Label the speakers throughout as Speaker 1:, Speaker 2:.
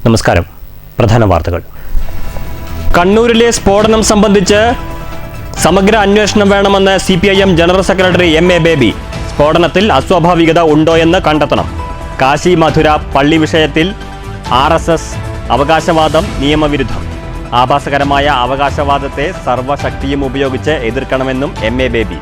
Speaker 1: നമസ്കാരം. പ്രധാന വാർത്തകൾ. കണ്ണൂരിലെ സ്ഫോടനം സംബന്ധിച്ച് സമഗ്ര അന്വേഷണം വേണമെന്ന് CPIM general secretary MA baby. സ്ഫോടനത്തിൽ അസ്വാഭാവികത ഉണ്ടോയെന്ന് കണ്ടെത്തണം. കാശി മധുര പള്ളി വിഷയത്തിൽ RSS അവകാശവാദം നിയമവിരുദ്ധം. ആഭാസകരമായ അവകാശവാദത്തെ സർവശക്തിയും ഉപയോഗിച്ച് എതിർക്കണമെന്നും MA ബേബി.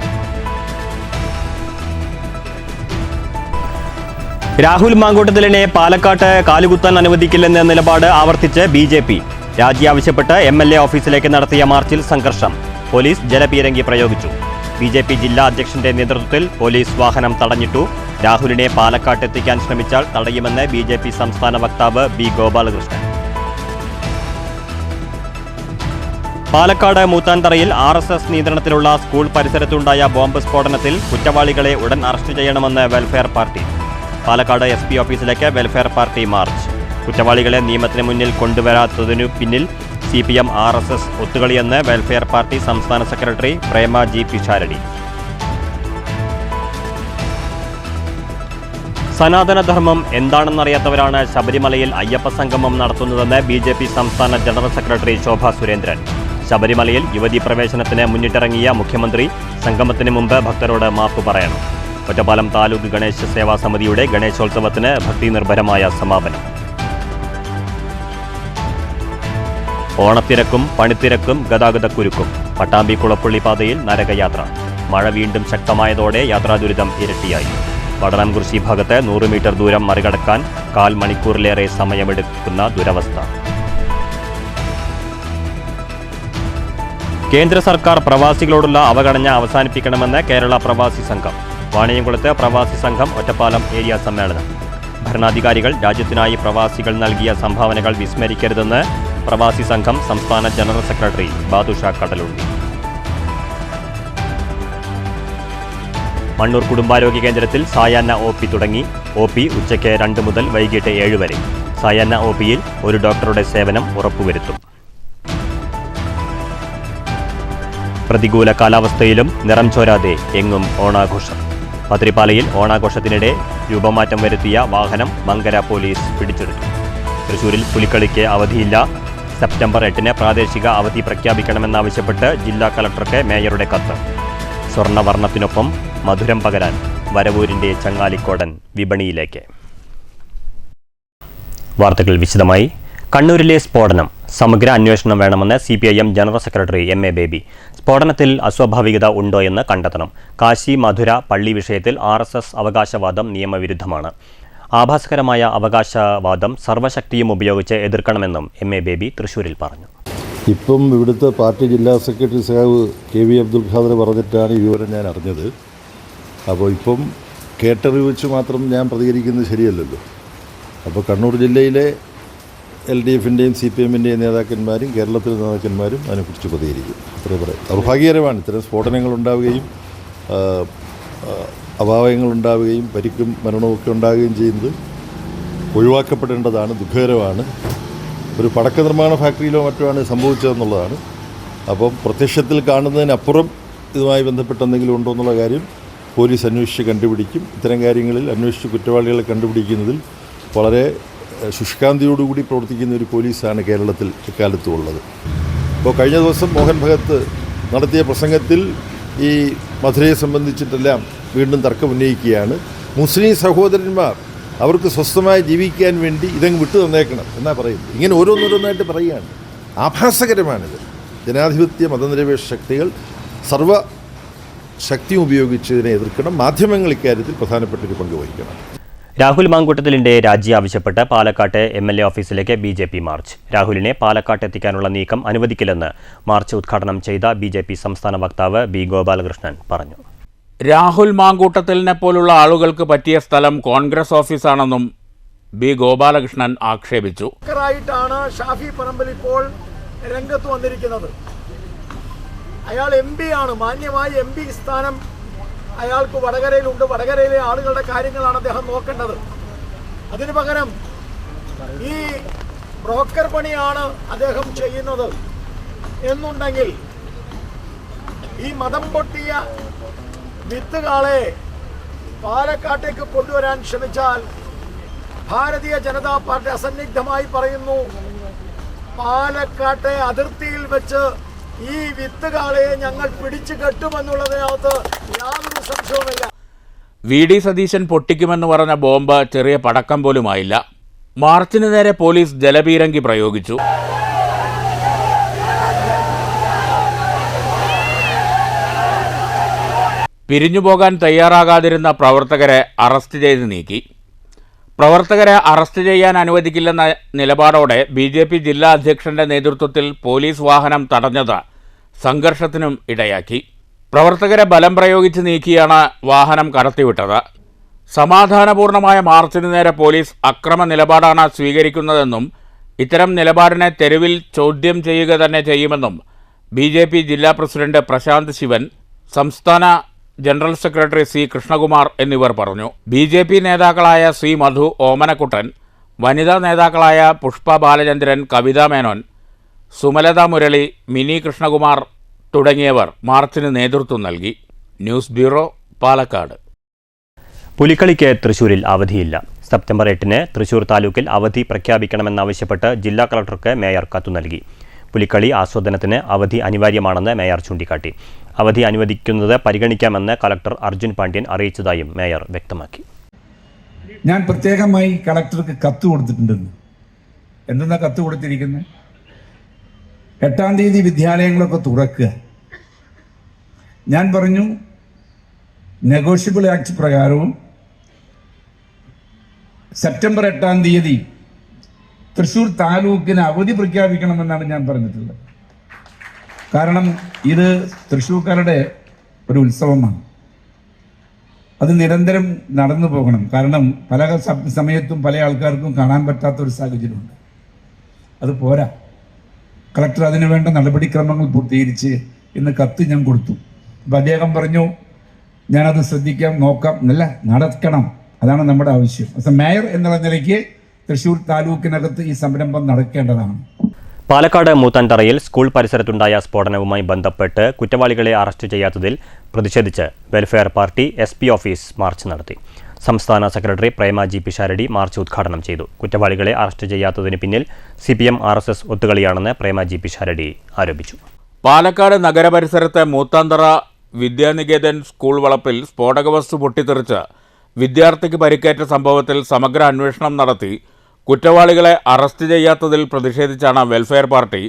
Speaker 1: രാഹുൽ മാങ്കൂട്ടത്തിലിനെ പാലക്കാട്ട് കാലുകുത്താൻ അനുവദിക്കില്ലെന്ന നിലപാട് ആവർത്തിച്ച് BJP. രാജി ആവശ്യപ്പെട്ട് MLA ഓഫീസിലേക്ക് നടത്തിയ മാർച്ചിൽ സംഘർഷം. പോലീസ് ജലപീരങ്കി പ്രയോഗിച്ചു. BJP ജില്ലാ അധ്യക്ഷന്റെ നേതൃത്വത്തിൽ പോലീസ് വാഹനം തടഞ്ഞിട്ടു. രാഹുലിനെ പാലക്കാട്ട് എത്തിക്കാൻ ശ്രമിച്ചാൽ തടയുമെന്ന് BJP സംസ്ഥാന വക്താവ് B. ഗോപാലകൃഷ്ണൻ. പാലക്കാട് മൂത്താൻതറയിൽ RSS നിയന്ത്രണത്തിലുള്ള സ്കൂൾ പരിസരത്തുണ്ടായ ബോംബ് സ്ഫോടനത്തിൽ കുറ്റവാളികളെ ഉടൻ അറസ്റ്റ് ചെയ്യണമെന്ന് വെൽഫെയർ പാർട്ടി. പാലക്കാട് SP ഓഫീസിലേക്ക് വെൽഫെയർ പാർട്ടി മാർച്ച്. കുറ്റവാളികളെ നിയമത്തിന് മുന്നിൽ കൊണ്ടുവരാത്തതിനു പിന്നിൽ CPM RSS ഒത്തുകളിയെന്ന് വെൽഫെയർ പാർട്ടി സംസ്ഥാന സെക്രട്ടറി പ്രേമ G. പിഷാരടി. സനാതനധർമ്മം എന്താണെന്നറിയാത്തവരാണ് ശബരിമലയിൽ അയ്യപ്പ സംഗമം നടത്തുന്നതെന്ന് BJP സംസ്ഥാന ജനറൽ സെക്രട്ടറി ശോഭ സുരേന്ദ്രൻ. ശബരിമലയിൽ യുവതി പ്രവേശനത്തിന് മുന്നിട്ടിറങ്ങിയ മുഖ്യമന്ത്രി സംഗമത്തിന് മുമ്പ് ഭക്തരോട് മാപ്പ് പറയണം. ഒറ്റപ്പാലം താലൂക്ക് ഗണേശ സേവാ സമിതിയുടെ ഗണേശോത്സവത്തിന് ഭക്തിനിർഭരമായ സമാപനം. ഓണത്തിരക്കും പണിത്തിരക്കും ഗതാഗതക്കുരുക്കും. പട്ടാമ്പി കുളപ്പള്ളി പാതയിൽ നരകയാത്ര. മഴ വീണ്ടും ശക്തമായതോടെ യാത്രാദുരിതം ഇരട്ടിയായി. വടനാംകുറിശി ഭാഗത്ത് 100 മീറ്റർ ദൂരം മറികടക്കാൻ 1/4 മണിക്കൂറിലേറെ സമയമെടുക്കുന്ന ദുരവസ്ഥ. കേന്ദ്ര സർക്കാർ പ്രവാസികളോടുള്ള അവഗണന അവസാനിപ്പിക്കണമെന്ന് കേരള പ്രവാസി സംഘം. വാണിയംകുളത്ത് പ്രവാസി സംഘം ഒറ്റപ്പാലം ഏരിയ സമ്മേളനം. ഭരണാധികാരികൾ രാജ്യത്തിനായി പ്രവാസികൾ നൽകിയ സംഭാവനകൾ വിസ്മരിക്കരുതെന്ന് പ്രവാസി സംഘം സംസ്ഥാന ജനറൽ സെക്രട്ടറി ബാദുഷ കടലുണ്ടി. മണ്ണൂർ കുടുംബാരോഗ്യ കേന്ദ്രത്തിൽ സായാഹ്ന OP തുടങ്ങി. OP ഉച്ചയ്ക്ക് 2 മുതൽ വൈകിട്ട് 7 വരെ. സായാഹ്ന OPയിൽ ഒരു ഡോക്ടറുടെ സേവനം ഉറപ്പുവരുത്തും. പ്രതികൂല കാലാവസ്ഥയിലും നിറം ചോരാതെ എങ്ങും ഓണാഘോഷം. പത്രിപ്പാലയിൽ ഓണാഘോഷത്തിനിടെ രൂപമാറ്റം വരുത്തിയ വാഹനം മങ്കര പോലീസ് പിടിച്ചെടുത്തു. തൃശൂരിൽ പുലിക്കളിക്ക് അവധിയില്ല. സെപ്റ്റംബർ 8-ന് പ്രാദേശിക അവധി പ്രഖ്യാപിക്കണമെന്നാവശ്യപ്പെട്ട് ജില്ലാ കളക്ടർക്ക് മേയറുടെ കത്ത്. സ്വർണ്ണവർണ്ണത്തിനൊപ്പം മധുരം പകരാൻ വരവൂരിന്റെ ചങ്ങാലിക്കോടൻ വിപണിയിലേക്ക്. വാർത്തകൾ വിശദമായി. കണ്ണൂരിലെ സ്ഫോടനം സമഗ്ര അന്വേഷണം വേണമെന്ന് CPIM general secretary MA baby. സ്ഫോടനത്തിൽ അസ്വാഭാവികത ഉണ്ടോയെന്ന് കണ്ടെത്തണം. കാശി മധുര പള്ളി വിഷയത്തിൽ RSS അവകാശവാദം നിയമവിരുദ്ധമാണ്. ആഭാസകരമായ അവകാശവാദം സർവശക്തിയും ഉപയോഗിച്ച് എതിർക്കണമെന്നും MA ബേബി തൃശ്ശൂരിൽ പറഞ്ഞു.
Speaker 2: ഇപ്പം ഇവിടുത്തെ പാർട്ടി ജില്ലാ സെക്രട്ടറി സഹാവ് KV അബ്ദുൽ ഖാദർ പറഞ്ഞിട്ടാണ് ഈ വിവരം ഞാൻ അറിഞ്ഞത്. അപ്പോൾ ഇപ്പം കേട്ടറിവ് വെച്ച് മാത്രം ഞാൻ പ്രതികരിക്കുന്നത് ശരിയല്ലല്ലോ. അപ്പോൾ കണ്ണൂർ ജില്ലയിലെ LDFൻ്റെയും CPMൻ്റെയും നേതാക്കന്മാരും കേരളത്തിലെ നേതാക്കന്മാരും അതിനെക്കുറിച്ച് പ്രതികരിക്കും. അത്രയും പറയാം. ദൗർഭാഗ്യകരമാണ് ഇത്തരം സ്ഫോടനങ്ങൾ ഉണ്ടാവുകയും അപായങ്ങളുണ്ടാവുകയും പരിക്കും മരണവുമൊക്കെ ഉണ്ടാവുകയും ചെയ്യുന്നത് ഒഴിവാക്കപ്പെടേണ്ടതാണ്. ദുഃഖകരമാണ്. ഒരു പടക്ക നിർമ്മാണ ഫാക്ടറിയിലോ മറ്റോ ആണ് സംഭവിച്ചതെന്നുള്ളതാണ്. അപ്പം പ്രത്യക്ഷത്തിൽ കാണുന്നതിനപ്പുറം ഇതുമായി ബന്ധപ്പെട്ട എന്തെങ്കിലും ഉണ്ടോ എന്നുള്ള കാര്യം പോലീസ് അന്വേഷിച്ച് കണ്ടുപിടിക്കും. ഇത്തരം കാര്യങ്ങളിൽ അന്വേഷിച്ച് കുറ്റവാളികളെ കണ്ടുപിടിക്കുന്നതിൽ വളരെ ശുഷ്കാന്തിയോടുകൂടി പ്രവർത്തിക്കുന്ന ഒരു പോലീസാണ് കേരളത്തിൽ ഇക്കാലത്തും ഉള്ളത്. ഇപ്പോൾ കഴിഞ്ഞ ദിവസം മോഹൻ ഭഗത്ത് നടത്തിയ പ്രസംഗത്തിൽ ഈ മധുരയെ സംബന്ധിച്ചിട്ടെല്ലാം വീണ്ടും തർക്കം ഉന്നയിക്കുകയാണ്. മുസ്ലിം സഹോദരന്മാർ അവർക്ക് സ്വസ്ഥമായി ജീവിക്കാൻ വേണ്ടി ഇതങ്ങ് വിട്ടു തന്നേക്കണം എന്നാ പറയുന്നത്. ഇങ്ങനെ ഓരോന്നോരോന്നായിട്ട് പറയുകയാണ്. ആഭാസകരമാണിത്. ജനാധിപത്യ മതനിരപേക്ഷ ശക്തികൾ സർവശക്തിയും ഉപയോഗിച്ച് ഇതിനെ എതിർക്കണം. മാധ്യമങ്ങൾ ഇക്കാര്യത്തിൽ പ്രധാനപ്പെട്ടൊരു പങ്ക് വഹിക്കണം.
Speaker 1: രാഹുൽ മാങ്കൂട്ടത്തിലിന്റെ രാജി ആവശ്യപ്പെട്ട് പാലക്കാട്ട് MLA ഓഫീസിലേക്ക് BJP മാർച്ച്. രാഹുലിനെ പാലക്കാട്ട് എത്തിക്കാനുള്ള നീക്കം അനുവദിക്കില്ലെന്ന് മാർച്ച് ഉദ്ഘാടനം ചെയ്ത BJP സംസ്ഥാന വക്താവ് B. ഗോപാലകൃഷ്ണൻ പറഞ്ഞു.
Speaker 3: രാഹുൽ മാങ്കൂട്ടത്തിലിനെ പോലുള്ള ആളുകൾക്ക് പറ്റിയ സ്ഥലം കോൺഗ്രസ് ഓഫീസാണെന്നും B. ഗോപാലകൃഷ്ണൻ ആക്ഷേപിച്ചു.
Speaker 4: ഷാഫി പറമ്പിൽ ഇപ്പോൾ രംഗത്ത് വന്നിരിക്കുന്നത്. അയാൾ MP ആണ്. മാന്യമായ MP സ്ഥാനം അയാൾക്ക് വടകരയിലുണ്ട്. വടകരയിലെ ആളുകളുടെ കാര്യങ്ങളാണ് അദ്ദേഹം നോക്കേണ്ടത്. അതിനു പകരം ഈ ബ്രോക്കർ പണിയാണ് അദ്ദേഹം ചെയ്യുന്നത് എന്നുണ്ടെങ്കിൽ ഈ മതം പൊട്ടിയ വിത്തുകളെ പാലക്കാട്ടേക്ക് കൊണ്ടുവരാൻ ശ്രമിച്ചാൽ ഭാരതീയ ജനതാ പാർട്ടി അസന്നിഗ്ധമായി പറയുന്നു, പാലക്കാട്ടെ അതിർത്തിയിൽ വെച്ച് ഈ വിത്തുകാളയെ ഞങ്ങൾ പിടിച്ചു കെട്ടുമെന്നുള്ളതിനകത്ത് യാതൊരു സംശയവുമില്ല.
Speaker 3: വി.ഡി. സതീശൻ പൊട്ടിക്കുമെന്ന് പറഞ്ഞ ബോംബ് ചെറിയ പടക്കം പോലുമായില്ല. മാർച്ചിന് നേരെ പോലീസ് ജലപീരങ്കി പ്രയോഗിച്ചു. പിരിഞ്ഞുപോകാൻ തയ്യാറാകാതിരുന്ന പ്രവർത്തകരെ അറസ്റ്റ് ചെയ്ത് നീക്കി. പ്രവർത്തകരെ അറസ്റ്റ് ചെയ്യാൻ അനുവദിക്കില്ലെന്ന നിലപാടോടെ BJP ജില്ലാ അധ്യക്ഷന്റെ നേതൃത്വത്തിൽ പോലീസ് വാഹനം തടഞ്ഞത് സംഘർഷത്തിനും ഇടയാക്കി. പ്രവർത്തകരെ ബലം പ്രയോഗിച്ച് നീക്കിയാണ് വാഹനം കടത്തിവിട്ടത്. സമാധാനപൂർണമായ മാർച്ചിന് നേരെ പോലീസ് അക്രമ നിലപാടാണ് സ്വീകരിക്കുന്നതെന്നും ഇത്തരം നിലപാടിനെ തെരുവിൽ ചോദ്യം ചെയ്യുക തന്നെ ചെയ്യുമെന്നും BJP ജില്ലാ പ്രസിഡന്റ് പ്രശാന്ത് ശിവൻ, സംസ്ഥാന ജനറൽ സെക്രട്ടറി C. കൃഷ്ണകുമാർ എന്നിവർ പറഞ്ഞു. BJP നേതാക്കളായ C. മധു, ഓമനക്കുട്ടൻ, വനിതാ നേതാക്കളായ പുഷ്പ ബാലചന്ദ്രൻ, കവിത മേനോൻ, സുമലത മുരളി, മിനി കൃഷ്ണകുമാർ തുടങ്ങിയവർ മാർച്ചിന് നേതൃത്വം നൽകി. News bureau, Palakkad.
Speaker 1: പുലിക്കളിക്ക് തൃശൂരിൽ അവധിയില്ല. സെപ്റ്റംബർ 8-ന് തൃശൂർ താലൂക്കിൽ അവധി പ്രഖ്യാപിക്കണമെന്നാവശ്യപ്പെട്ട് ജില്ലാ കളക്ടർക്ക് മേയർ കത്തു നൽകി. പുലിക്കളി ആസ്വാദനത്തിന് അവധി അനിവാര്യമാണെന്ന് മേയർ ചൂണ്ടിക്കാട്ടി. അവധി അനുവദിക്കുന്നത് പരിഗണിക്കാമെന്ന് കളക്ടർ അർജുൻ പാണ്ഡ്യൻ അറിയിച്ചതായും മേയർ വ്യക്തമാക്കി.
Speaker 5: ഞാൻ പ്രത്യേകമായി കളക്ടർക്ക് കത്ത് കൊടുത്തിട്ടുണ്ടെന്ന്. എന്തെന്നാ കത്ത് കൊടുത്തിരിക്കുന്നത്? 8-ാം തീയതി വിദ്യാലയങ്ങളൊക്കെ തുറക്കുക. ഞാൻ പറഞ്ഞു, നെഗോഷ്യബിൾ ആക്ട് പ്രകാരവും സെപ്റ്റംബർ 8-ാം തീയതി തൃശ്ശൂർ താലൂക്കിന് അവധി പ്രഖ്യാപിക്കണമെന്നാണ് ഞാൻ പറഞ്ഞിട്ടുള്ളത്. കാരണം ഇത് തൃശ്ശൂർക്കാരുടെ ഒരു ഉത്സവമാണ്. അത് നിരന്തരം നടന്നു പോകണം. കാരണം പല സമയത്തും പല ആൾക്കാർക്കും കാണാൻ പറ്റാത്തൊരു സാഹചര്യമുണ്ട്. അത് പോരാ. കളക്ടർ അതിനുവേണ്ട നടപടിക്രമങ്ങൾ പൂർത്തീകരിച്ച് ഇന്ന് കത്ത് ഞാൻ കൊടുത്തു. അപ്പം അദ്ദേഹം പറഞ്ഞു, ഞാനത് ശ്രദ്ധിക്കാം, നോക്കാം, നല്ല നടക്കണം. അതാണ് നമ്മുടെ ആവശ്യം. മേയർ എന്നുള്ള നിലയ്ക്ക് തൃശ്ശൂർ താലൂക്കിനകത്ത് ഈ സംരംഭം നടക്കേണ്ടതാണ്.
Speaker 1: പാലക്കാട് മൂത്താൻതറയിൽ സ്കൂൾ പരിസരത്തുണ്ടായ സ്ഫോടനവുമായി ബന്ധപ്പെട്ട് കുറ്റവാളികളെ അറസ്റ്റ് ചെയ്യാത്തതിൽ പ്രതിഷേധിച്ച് welfare party SP office March നടത്തി. സംസ്ഥാന സെക്രട്ടറി പ്രേമ G. പിഷാരടി മാർച്ച് ഉദ്ഘാടനം ചെയ്തു. കുറ്റവാളികളെ അറസ്റ്റ് ചെയ്യാത്തതിന് പിന്നിൽ CPM RSS ഒത്തുകളിയാണെന്ന് പ്രേമ G. പിഷാരടി ആരോപിച്ചു.
Speaker 3: പാലക്കാട് നഗരപരിസരത്തെ മൂത്താന്തറ വിദ്യാനികേതൻ സ്കൂൾ വളപ്പിൽ സ്ഫോടക വസ്തു പൊട്ടിത്തെറിച്ച് വിദ്യാർത്ഥിക്ക് പരിക്കേറ്റ സംഭവത്തിൽ സമഗ്ര അന്വേഷണം നടത്തി കുറ്റവാളികളെ അറസ്റ്റ് ചെയ്യാത്തതിൽ പ്രതിഷേധിച്ചാണ് വെൽഫെയർ പാർട്ടി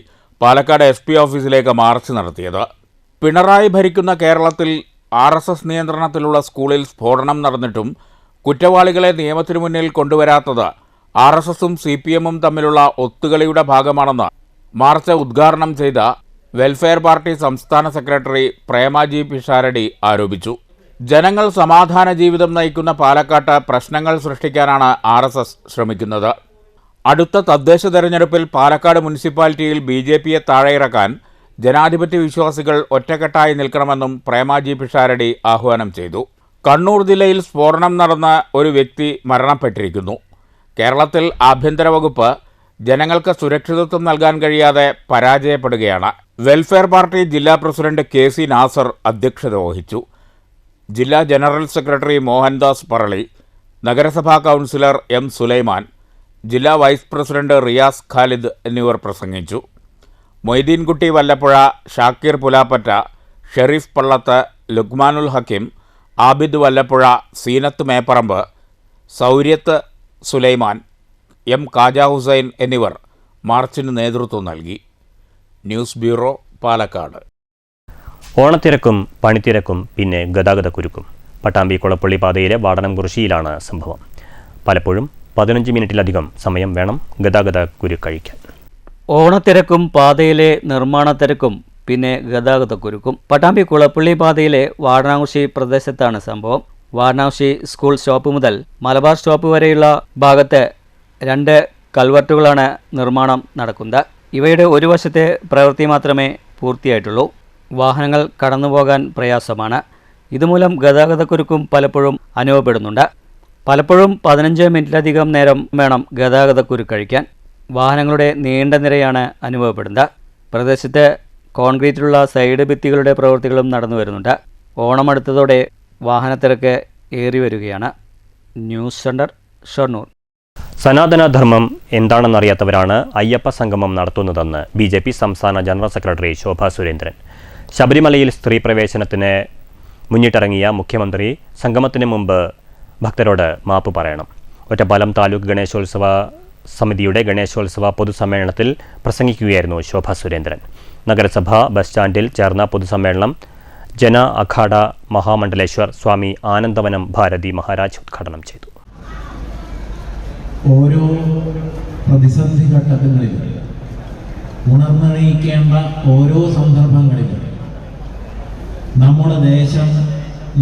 Speaker 3: പാലക്കാട് SP ഓഫീസിലേക്ക് മാർച്ച് നടത്തിയത്. പിണറായി ഭരിക്കുന്ന കേരളത്തിൽ RSS നിയന്ത്രണത്തിലുള്ള സ്കൂളിൽ സ്ഫോടനം നടന്നിട്ടും കുറ്റവാളികളെ നിയമത്തിനു മുന്നിൽ കൊണ്ടുവരാത്തത് RSSും CPMും തമ്മിലുള്ള ഒത്തുകളിയുടെ ഭാഗമാണെന്ന് മാർച്ച് ഉദ്ഘാടനം ചെയ്ത വെൽഫെയർ പാർട്ടി സംസ്ഥാന സെക്രട്ടറി പ്രേമ G. പിഷാരടി ആരോപിച്ചു. ജനങ്ങൾ സമാധാന ജീവിതം നയിക്കുന്ന പാലക്കാട്ട് പ്രശ്നങ്ങൾ സൃഷ്ടിക്കാനാണ് RSS ശ്രമിക്കുന്നത്. അടുത്ത തദ്ദേശ തെരഞ്ഞെടുപ്പിൽ പാലക്കാട് മുനിസിപ്പാലിറ്റിയിൽ BJPയെ താഴെയിറക്കാൻ ജനാധിപത്യ വിശ്വാസികൾ ഒറ്റക്കെട്ടായി നിൽക്കണമെന്നും പ്രേമ G. പിഷാരടി ആഹ്വാനം ചെയ്തു. കണ്ണൂർ ജില്ലയിൽ സ്ഫോടനം നടന്ന ഒരു വ്യക്തി മരണപ്പെട്ടിരിക്കുന്നു. കേരളത്തിൽ ആഭ്യന്തര വകുപ്പ് ജനങ്ങൾക്ക് സുരക്ഷിതത്വം നൽകാൻ കഴിയാതെ പരാജയപ്പെടുകയാണ്. വെൽഫെയർ പാർട്ടി ജില്ലാ പ്രസിഡന്റ് KC നാസർ അധ്യക്ഷത വഹിച്ചു. ജില്ലാ ജനറൽ സെക്രട്ടറി മോഹൻദാസ് പറളി, നഗരസഭാ കൗൺസിലർ M. സുലൈമാൻ, ജില്ലാ വൈസ് പ്രസിഡന്റ് റിയാസ് ഖാലിദ് എന്നിവർ പ്രസംഗിച്ചു. മൊയ്തീൻകുട്ടി വല്ലപ്പുഴ, ഷാക്കിർ പുലാപ്പറ്റ, ഷെരീഫ് പള്ളത്ത്, ലുക്മാനുൽ ഹക്കീം, ആബിദ് വല്ലപ്പുഴ, സീനത്ത് മേപ്പറമ്പ്, സൗര്യത്ത് സുലൈമാൻ, M. കാജ ഹുസൈൻ എന്നിവർ മാർച്ചിന് നേതൃത്വം നൽകി. News bureau, Palakkad.
Speaker 1: ഓണത്തിരക്കും പണിത്തിരക്കും പിന്നെ ഗതാഗതക്കുരുക്കും. പട്ടാമ്പി കുളപ്പള്ളി പാതയിലെ വാടനംകുറിശ്ശിയിലാണ് സംഭവം. പലപ്പോഴും 15 മിനിറ്റിലധികം സമയം വേണം ഗതാഗതക്കുരുക്കഴിക്കാൻ.
Speaker 6: ഓണത്തിരക്കും പാതയിലെ നിർമ്മാണ തിരക്കും പിന്നെ ഗതാഗതക്കുരുക്കും. പട്ടാമ്പി കുളപ്പള്ളി പാതയിലെ വാടനാകുറിശ്ശി പ്രദേശത്താണ് സംഭവം. വാടനാകുറിശ്ശി സ്കൂൾ സ്റ്റോപ്പ് മുതൽ മലബാർ സ്റ്റോപ്പ് വരെയുള്ള ഭാഗത്ത് 2 കൽവർട്ടുകളാണ് നിർമ്മാണം നടക്കുന്നത്. ഇവയുടെ ഒരു വശത്തെ പ്രവൃത്തി മാത്രമേ പൂർത്തിയായിട്ടുള്ളൂ. വാഹനങ്ങൾ കടന്നുപോകാൻ പ്രയാസമാണ്. ഇതുമൂലം ഗതാഗതക്കുരുക്കും പലപ്പോഴും അനുഭവപ്പെടുന്നുണ്ട്. പലപ്പോഴും 15 മിനിറ്റിലധികം നേരം വേണം ഗതാഗതക്കുരുക്കഴിക്കാൻ. വാഹനങ്ങളുടെ നീണ്ട നിരയാണ് അനുഭവപ്പെടുന്നത്. പ്രദേശത്ത് കോൺക്രീറ്റിലുള്ള സൈഡ് ഭിത്തികളുടെ പ്രവൃത്തികളും നടന്നു വരുന്നുണ്ട്. ഓണമെടുത്തതോടെ വാഹനത്തിരക്ക് ഏറി വരികയാണ്. News centre, Shoranur.
Speaker 1: സനാതനധർമ്മം എന്താണെന്നറിയാത്തവരാണ് അയ്യപ്പ സംഗമം നടത്തുന്നതെന്ന് BJP സംസ്ഥാന ജനറൽ സെക്രട്ടറി ശോഭാ സുരേന്ദ്രൻ. ശബരിമലയിൽ സ്ത്രീ പ്രവേശനത്തിന് മുന്നിട്ടിറങ്ങിയ മുഖ്യമന്ത്രി സംഗമത്തിന് മുമ്പ് ഭക്തരോട് മാപ്പ് പറയണം. ഒറ്റപ്പാലം താലൂക്ക് ഗണേശോത്സവ സമിതിയുടെ ഗണേശോത്സവ പൊതുസമ്മേളനത്തിൽ പ്രസംഗിക്കുകയായിരുന്നു ശോഭാ സുരേന്ദ്രൻ. നഗരസഭ ബസ് സ്റ്റാൻഡിൽ ചേർന്ന പൊതുസമ്മേളനം ജന അഖാഡ മഹാമണ്ഡലേശ്വർ സ്വാമി ആനന്ദവനം ഭാരതി മഹാരാജ് ഉദ്ഘാടനം ചെയ്തു.
Speaker 7: ഓരോ പ്രതിസന്ധി ഘട്ടങ്ങളിലും ഉണർന്നണിയിക്കേണ്ട ഓരോ സന്ദർഭങ്ങളിലും നമ്മുടെ ദേശം,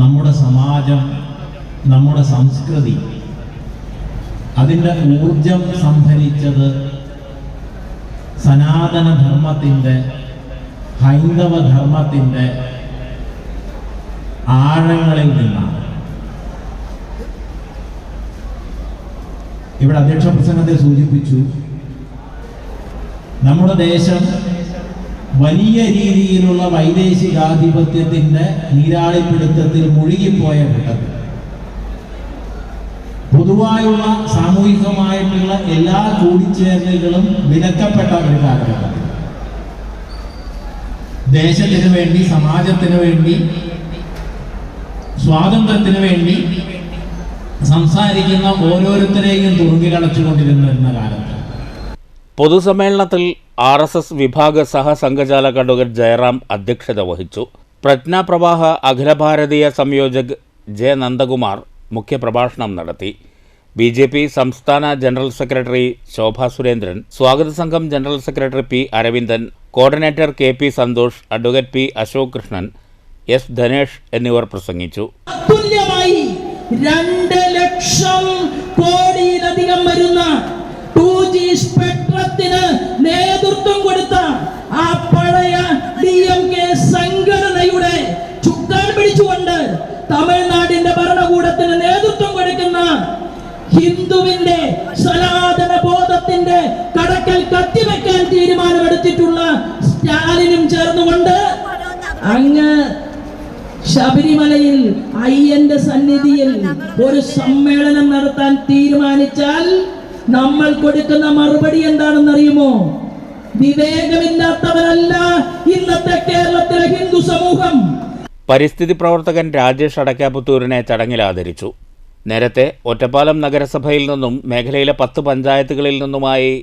Speaker 7: നമ്മുടെ സമാജം, നമ്മുടെ സംസ്കൃതി അതിൻ്റെ ഊർജം സംഭരിച്ചത് സനാതനധർമ്മത്തിൻ്റെ, ഹൈന്ദവധർമ്മത്തിൻ്റെ ആഴങ്ങളിൽ നിന്നാണ്. ഇവിടെ അധ്യക്ഷ പ്രസംഗത്തെ സൂചിപ്പിച്ചു, നമ്മുടെ ദേശം വലിയ രീതിയിലുള്ള വൈദേശികാധിപത്യത്തിൻ്റെ നീരാളിപ്പിടുത്തത്തിൽ മുഴുകിപ്പോയ ഘട്ടത്തിൽ പൊതുവായുള്ള സാമൂഹികമായിട്ടുള്ള എല്ലാ കൂടിച്ചേരലുകളും വിലക്കപ്പെട്ട ഒരു കാലഘട്ടത്തിൽ ദേശത്തിന് വേണ്ടി, സമാജത്തിന് വേണ്ടി, സ്വാതന്ത്ര്യത്തിന് വേണ്ടി സംസാരിക്കുന്ന ഓരോരുത്തരെയും തുറുങ്കിലടച്ചുകൊണ്ടിരുന്ന കാലത്ത്
Speaker 3: പൊതുസമ്മേളനത്തിൽ RSS വിഭാഗ സഹസംഘചാലക് അഡ്വക്കേറ്റ് ജയറാം അധ്യക്ഷത വഹിച്ചു. പ്രജ്ഞാപ്രവാഹ അഖില ഭാരതീയ സംയോജക് ജെ നന്ദകുമാർ മുഖ്യപ്രഭാഷണം നടത്തി. BJP സംസ്ഥാന ജനറൽ സെക്രട്ടറി ശോഭാ സുരേന്ദ്രൻ, സ്വാഗത സംഘം general secretary P. Aravindan, coordinator KP Santhosh, advocate P. Ashok Krishnan, S. Dhanesh എന്നിവർ പ്രസംഗിച്ചു.
Speaker 8: 2 ലക്ഷം കോടിയിലധികം വരുന്ന 2G സ്പെക്ട്രത്തിന് നേതൃത്വം കൊടുത്ത ആ പഴയ DMK സംഘടനയുടെ ചുക്കാൻ പിടിച്ചുകൊണ്ട് തമിഴ്നാടിന്റെ ഭരണകൂടത്തിന് നേതൃത്വം കൊടുക്കുന്ന ഹിന്ദുവിന്റെ സനാതന ബോധത്തിന്റെ കടക്കൽ കത്തിവെക്കാൻ തീരുമാനമെടുത്തിട്ടുള്ള സ്റ്റാലിനും ചേർന്നുകൊണ്ട് അങ്ങ് ശബരിമലയിൽ അയ്യന്റെ സന്നിധിയിൽ ഒരു സമ്മേളനം നടത്താൻ തീരുമാനിച്ചാൽ നമ്മൾ കൊടുക്കുന്ന മറുപടി എന്താണെന്നറിയുമോ? വിവേകമില്ലാത്തവരല്ല ഇന്നത്തെ കേരളത്തിലെ ഹിന്ദു സമൂഹം.
Speaker 3: പരിസ്ഥിതി പ്രവർത്തകൻ രാജേഷ് അടക്കാപുത്തൂരിനെ ചടങ്ങിൽ ആദരിച്ചു. നേരത്തെ ഒറ്റപ്പാലം നഗരസഭയിൽ നിന്നും മേഖലയിലെ 10 പഞ്ചായത്തുകളിൽ നിന്നുമായി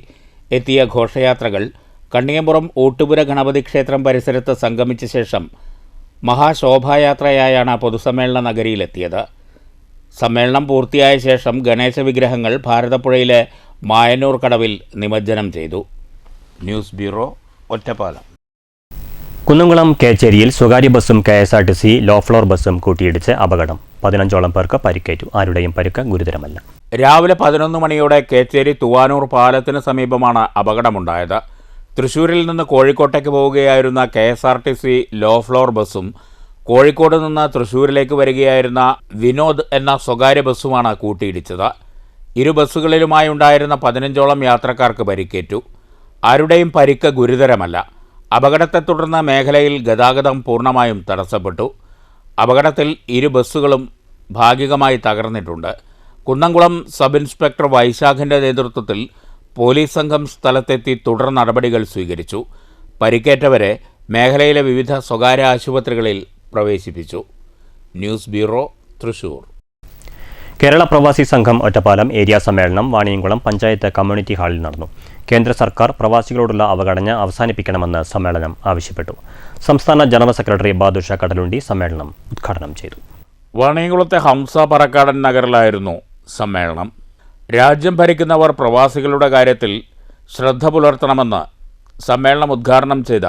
Speaker 3: എത്തിയ ഘോഷയാത്രകൾ കണ്ണിയമ്പുറം ഊട്ടുപുര ഗണപതി ക്ഷേത്രം പരിസരത്ത് സംഗമിച്ച ശേഷം മഹാശോഭായാത്രയായാണ് പൊതുസമ്മേളന നഗരിയിലെത്തിയത്. സമ്മേളനം പൂർത്തിയായ ശേഷം ഗണേശ വിഗ്രഹങ്ങൾ ഭാരതപ്പുഴയിലെ മായന്നൂർ കടവിൽ നിമജ്ജനം ചെയ്തു. News bureau, Ottapalam.
Speaker 1: കുന്നംകുളം കേച്ചേരിയിൽ സ്വകാര്യ ബസ്സും KSRTC ലോ ഫ്ലോർ ബസ്സും കൂട്ടിയിടിച്ച് അപകടം. 15ഓളം പേർക്ക് പരിക്കേറ്റു. ആരുടെയും പരിക്ക് ഗുരുതരമല്ല.
Speaker 3: രാവിലെ 11 മണിയോടെ കേച്ചേരി തുവാനൂർ പാലത്തിന് സമീപമാണ് അപകടമുണ്ടായത്. തൃശ്ശൂരിൽ നിന്ന് കോഴിക്കോട്ടേക്ക് പോവുകയായിരുന്ന KSRTC ലോ ഫ്ലോർ ബസ്സും കോഴിക്കോട് നിന്ന് തൃശ്ശൂരിലേക്ക് വരികയായിരുന്ന വിനോദ് എന്ന സ്വകാര്യ ബസ്സുമാണ് കൂട്ടിയിടിച്ചത്. ഇരു ബസ്സുകളിലുമായി ഉണ്ടായിരുന്ന 15ഓളം യാത്രക്കാർക്ക് പരിക്കേറ്റു. ആരുടെയും പരിക്ക് ഗുരുതരമല്ല. അപകടത്തെ തുടർന്ന് മേഖലയിൽ ഗതാഗതം പൂർണ്ണമായും തടസ്സപ്പെട്ടു. അപകടത്തിൽ ഇരു ബസ്സുകളും ഭാഗികമായി തകർന്നിട്ടുണ്ട്. കുന്നംകുളം സബ് ഇൻസ്പെക്ടർ വൈശാഖിൻ്റെ നേതൃത്വത്തിൽ പോലീസ് സംഘം സ്ഥലത്തെത്തി തുടർ നടപടികൾ സ്വീകരിച്ചു. പരിക്കേറ്റവരെ മേഖലയിലെ വിവിധ സ്വകാര്യ ആശുപത്രികളിൽ പ്രവേശിപ്പിച്ചു. News bureau, Thrissur.
Speaker 1: കേരള പ്രവാസി സംഘം ഒറ്റപ്പാലം ഏരിയ സമ്മേളനം വാണിയംകുളം പഞ്ചായത്ത് കമ്മ്യൂണിറ്റി ഹാളിൽ നടന്നു. കേന്ദ്ര സർക്കാർ പ്രവാസികളോടുള്ള അവഗണന അവസാനിപ്പിക്കണമെന്ന് സമ്മേളനം ആവശ്യപ്പെട്ടു. സംസ്ഥാന ജനറൽ സെക്രട്ടറി ബാദുഷ കടലുണ്ടി സമ്മേളനം ഉദ്ഘാടനം ചെയ്തു.
Speaker 3: വാണിയംകുളത്തെ ഹംസ പറക്കാടൻ നഗറിലായിരുന്നു സമ്മേളനം. രാജ്യം ഭരിക്കുന്നവർ പ്രവാസികളുടെ കാര്യത്തിൽ ശ്രദ്ധ പുലർത്തണമെന്ന് സമ്മേളനം ഉദ്ഘാടനം ചെയ്ത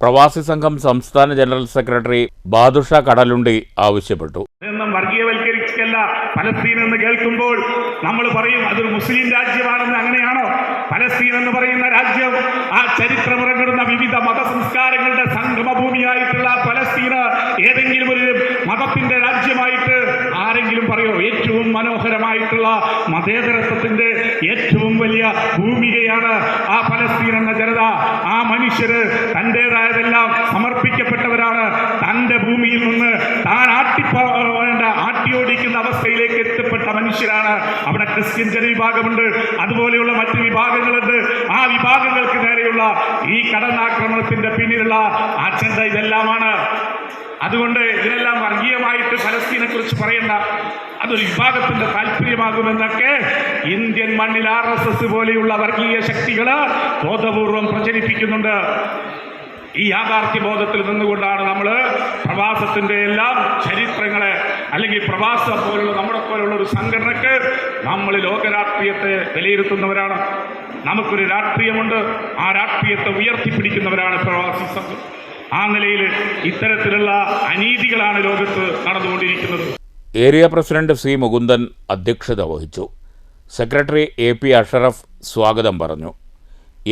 Speaker 3: പ്രവാസി സംഘം സംസ്ഥാന ജനറൽ സെക്രട്ടറി ബാദുഷ കടലുണ്ടി ആവശ്യപ്പെട്ടു.
Speaker 9: വർഗീയവൽക്കരിക്കല്ല പലസ്തീൻ എന്ന് കേൾക്കുമ്പോൾ നമ്മൾ പറയും അതൊരു മുസ്ലിം രാജ്യമാണെന്ന്. അങ്ങനെയാണോ? പലസ്തീൻ എന്ന് പറയുന്ന രാജ്യം ആ ചരിത്രമിറങ്ങുന്ന വിവിധ മതസംസ്കാരങ്ങളുടെ സംഗമഭൂമിയായിട്ടുള്ള പലസ്തീന് ഏതെങ്കിലും ഒരു മതത്തിന്റെ രാജ്യമായിട്ട് ആരെങ്കിലും പറയോ? ഏറ്റവും മനോഹരമായിട്ടുള്ള മതേതരത്വത്തിന്റെ ഏറ്റവും വലിയ ഭൂമികയാണ് ആ പലസ്തീൻ എന്ന ജനത. ആ മനുഷ്യര് തൻ്റെതായതെല്ലാം സമർപ്പിക്കപ്പെട്ടവരാണ്. തൻ്റെ ഭൂമിയിൽ നിന്ന് താൻ ആട്ടിയോടിക്കുന്ന അവസ്ഥയിലേക്ക് എത്തപ്പെട്ട മനുഷ്യർ മനുഷ്യരാണ്. അവിടെ ക്രിസ്ത്യൻ ജനവിഭാഗമുണ്ട്, അതുപോലെയുള്ള മറ്റ് വിഭാഗങ്ങളുണ്ട്. ആ വിഭാഗങ്ങൾക്ക് നേരെയുള്ള ഈ കടന്നാക്രമണത്തിന്റെ പിന്നിലുള്ള അജണ്ട ഇതെല്ലാമാണ്. അതുകൊണ്ട് ഇതിനെല്ലാം വർഗീയമായിട്ട് ഫലസ്തീനെ കുറിച്ച് പറയണ്ട, അതൊരു വിഭാഗത്തിന്റെ താല്പര്യമാകുമെന്നൊക്കെ ഇന്ത്യൻ മണ്ണിൽ RSS പോലെയുള്ള വർഗീയ ശക്തികൾ ബോധപൂർവം പ്രചരിപ്പിക്കുന്നുണ്ട്. ഈ യാഥാർത്ഥ്യ ബോധത്തിൽ നിന്നുകൊണ്ടാണ് നമ്മൾ പ്രവാസത്തിന്റെ എല്ലാം ചരിത്രങ്ങളെ, അല്ലെങ്കിൽ പ്രവാസം പോലുള്ള നമ്മളെ പോലുള്ള ഒരു സംഘടനക്ക് നമ്മൾ ലോകരാഷ്ട്രീയത്തെ വിലയിരുത്തുന്നവരാണ്. നമുക്കൊരു രാഷ്ട്രീയമുണ്ട്, ആ രാഷ്ട്രീയത്തെ ഉയർത്തിപ്പിടിക്കുന്നവരാണ് പ്രവാസി സംഘം. ആ നിലയിൽ ഇത്തരത്തിലുള്ള അനീതികളാണ് ലോകത്ത് നടന്നുകൊണ്ടിരിക്കുന്നത്.
Speaker 3: ഏരിയ പ്രസിഡന്റ് സി മുകുന്ദൻ അധ്യക്ഷത വഹിച്ചു. സെക്രട്ടറി AP അഷറഫ് സ്വാഗതം പറഞ്ഞു.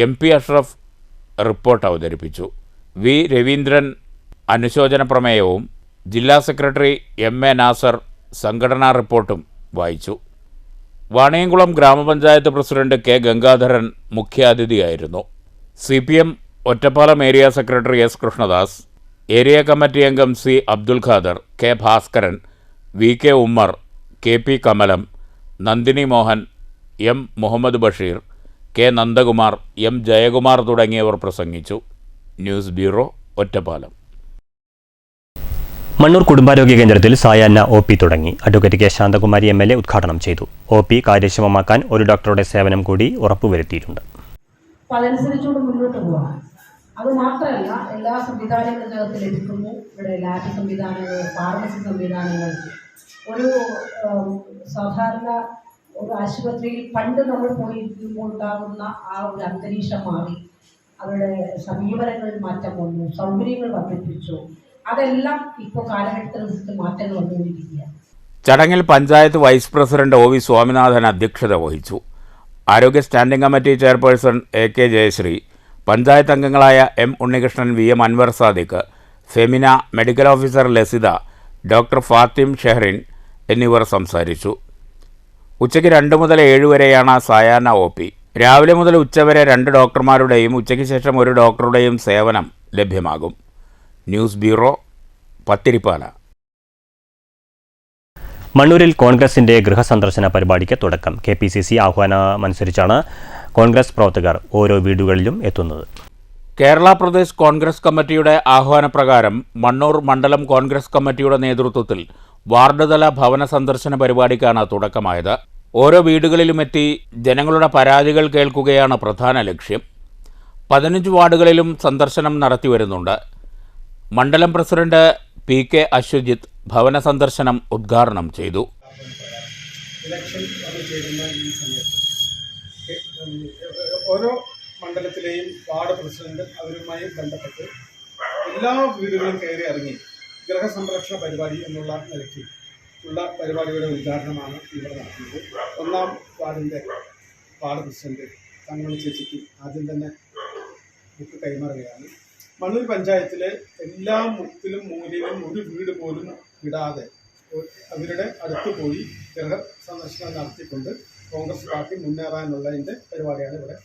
Speaker 3: MP അഷറഫ് റിപ്പോർട്ട് അവതരിപ്പിച്ചു. V രവീന്ദ്രൻ അനുശോചന പ്രമേയവും ജില്ലാ സെക്രട്ടറി MA നാസർ സംഘടനാ റിപ്പോർട്ടും വായിച്ചു. വാണിയംകുളം ഗ്രാമപഞ്ചായത്ത് പ്രസിഡന്റ് K ഗംഗാധരൻ മുഖ്യാതിഥിയായിരുന്നു. CPM Ottapalam area secretary S Krishnadas, area committee അംഗം C Abdul Khader, K Bhaskaran, VK Ummer, KP Kamalam, Nandini Mohan, M Muhammad Basheer, K Nandakumar, M Jayakumar തുടങ്ങിയവർ പ്രസംഗിച്ചു. News bureau, Ottapalam.
Speaker 1: മണ്ണൂർ കുടുംബാരോഗ്യ കേന്ദ്രത്തിൽ സായാഹ്ന OP തുടങ്ങി. അഡ്വക്കേറ്റ് K ശാന്തകുമാരി MLA ഉദ്ഘാടനം ചെയ്തു. OP കാര്യക്ഷമമാക്കാൻ ഒരു ഡോക്ടറുടെ സേവനം കൂടി ഉറപ്പുവരുത്തിയിട്ടുണ്ട്.
Speaker 10: അതനുസരിച്ചുകൊണ്ട് മുന്നോട്ട് പോകാം. അത് മാത്രമല്ല, എല്ലാ സംവിധാനങ്ങളും ഇതിനകത്ത് ലഭിക്കുന്നു. ഇവിടെ ലാബ് സംവിധാനങ്ങൾ, ഫാർമസി സംവിധാനങ്ങൾ. ഒരു സാധാരണ ഒരു ആശുപത്രിയിൽ പണ്ട് നമ്മൾ പോയിരിക്കുമ്പോൾ ഉണ്ടാകുന്ന ആ ഒരു അന്തരീക്ഷം മാറി, അവരുടെ സമീപനങ്ങളിൽ മാറ്റം വന്നു, സൗകര്യങ്ങൾ വർദ്ധിപ്പിച്ചു. അതെല്ലാം ഇപ്പോൾ കാലഘട്ടത്തിൽ മാറ്റങ്ങൾ വന്നുകൊണ്ടിരിക്കുകയാണ്.
Speaker 3: ചടങ്ങിൽ panchayat vice president OV Swaminathan അധ്യക്ഷത വഹിച്ചു. ആരോഗ്യ standing committee chairperson AK Jayashree, panchayat അംഗങ്ങളായ M Unnikrishnan, VM Anwar Sadiq, Femina, medical officer Lasitha, doctor Fathim Shehrin എന്നിവർ സംസാരിച്ചു. ഉച്ചയ്ക്ക് 2 മുതൽ 7 വരെയാണ് സായാഹ്ന OP. രാവിലെ മുതൽ ഉച്ചവരെ 2 ഡോക്ടർമാരുടെയും ഉച്ചയ്ക്ക് ശേഷം 1 ഡോക്ടറുടെയും സേവനം ലഭ്യമാകും. News bureau, Pathiripala.
Speaker 1: മണ്ണൂരിൽ കോൺഗ്രസിന്റെ ഗൃഹസന്ദർശന പരിപാടിക്ക് തുടക്കം. KPCC ആഹ്വാനമനുസരിച്ചാണ് കോൺഗ്രസ് പ്രവർത്തകർ ഓരോ വീടുകളിലും എത്തുന്നത്.
Speaker 3: കേരള പ്രദേശ് കോൺഗ്രസ് കമ്മിറ്റിയുടെ ആഹ്വാനപ്രകാരം മണ്ണൂർ മണ്ഡലം കോൺഗ്രസ് കമ്മിറ്റിയുടെ നേതൃത്വത്തിൽ വാർഡ് തല ഭവന സന്ദർശന പരിപാടിക്കാണ് തുടക്കമായത്. ഓരോ വീടുകളിലുമെത്തി ജനങ്ങളുടെ പരാതികൾ കേൾക്കുകയാണ് പ്രധാന ലക്ഷ്യം. 15 വാർഡുകളിലും സന്ദർശനം നടത്തിവരുന്നുണ്ട്. മണ്ഡലം പ്രസിഡന്റ് PK അശ്വജിത്ത് ഭവന സന്ദർശനം ഉദ്ഘാടനം ചെയ്തു.
Speaker 11: ഇലക്ഷൻ വന്നു ചേരുന്ന ഈ സമയത്ത് ഓരോ മണ്ഡലത്തിലെയും വാർഡ് പ്രസിഡന്റ് അവരുമായി ബന്ധപ്പെട്ട് എല്ലാ വീടുകളും കയറി ഇറങ്ങി ഗൃഹസംരക്ഷണ പരിപാടി എന്നുള്ള നിലയ്ക്ക് ഉള്ള പരിപാടിയുടെ ഉദ്ഘാടനമാണ് ഇവിടെ നടത്തുന്നത്. 1-ാം വാർഡിൻ്റെ വാർഡ് പ്രസിഡന്റ് തങ്ങൾ ചേച്ചിക്ക് ആദ്യം തന്നെ ബുക്ക് കൈമാറുകയാണ്. മണ്ണൂർ പഞ്ചായത്തിലെ എല്ലാ മുക്കിലും മൂലയിലും ഒരു വീട് പോലും വിടാതെ അവരുടെ അടുത്ത് പോയി ഗൃഹ സന്ദർശനം നടത്തിക്കൊണ്ട് കോൺഗ്രസ് പാർട്ടി മുന്നേറാനുള്ളതിൻ്റെ പരിപാടിയാണ് ഇവിടെ.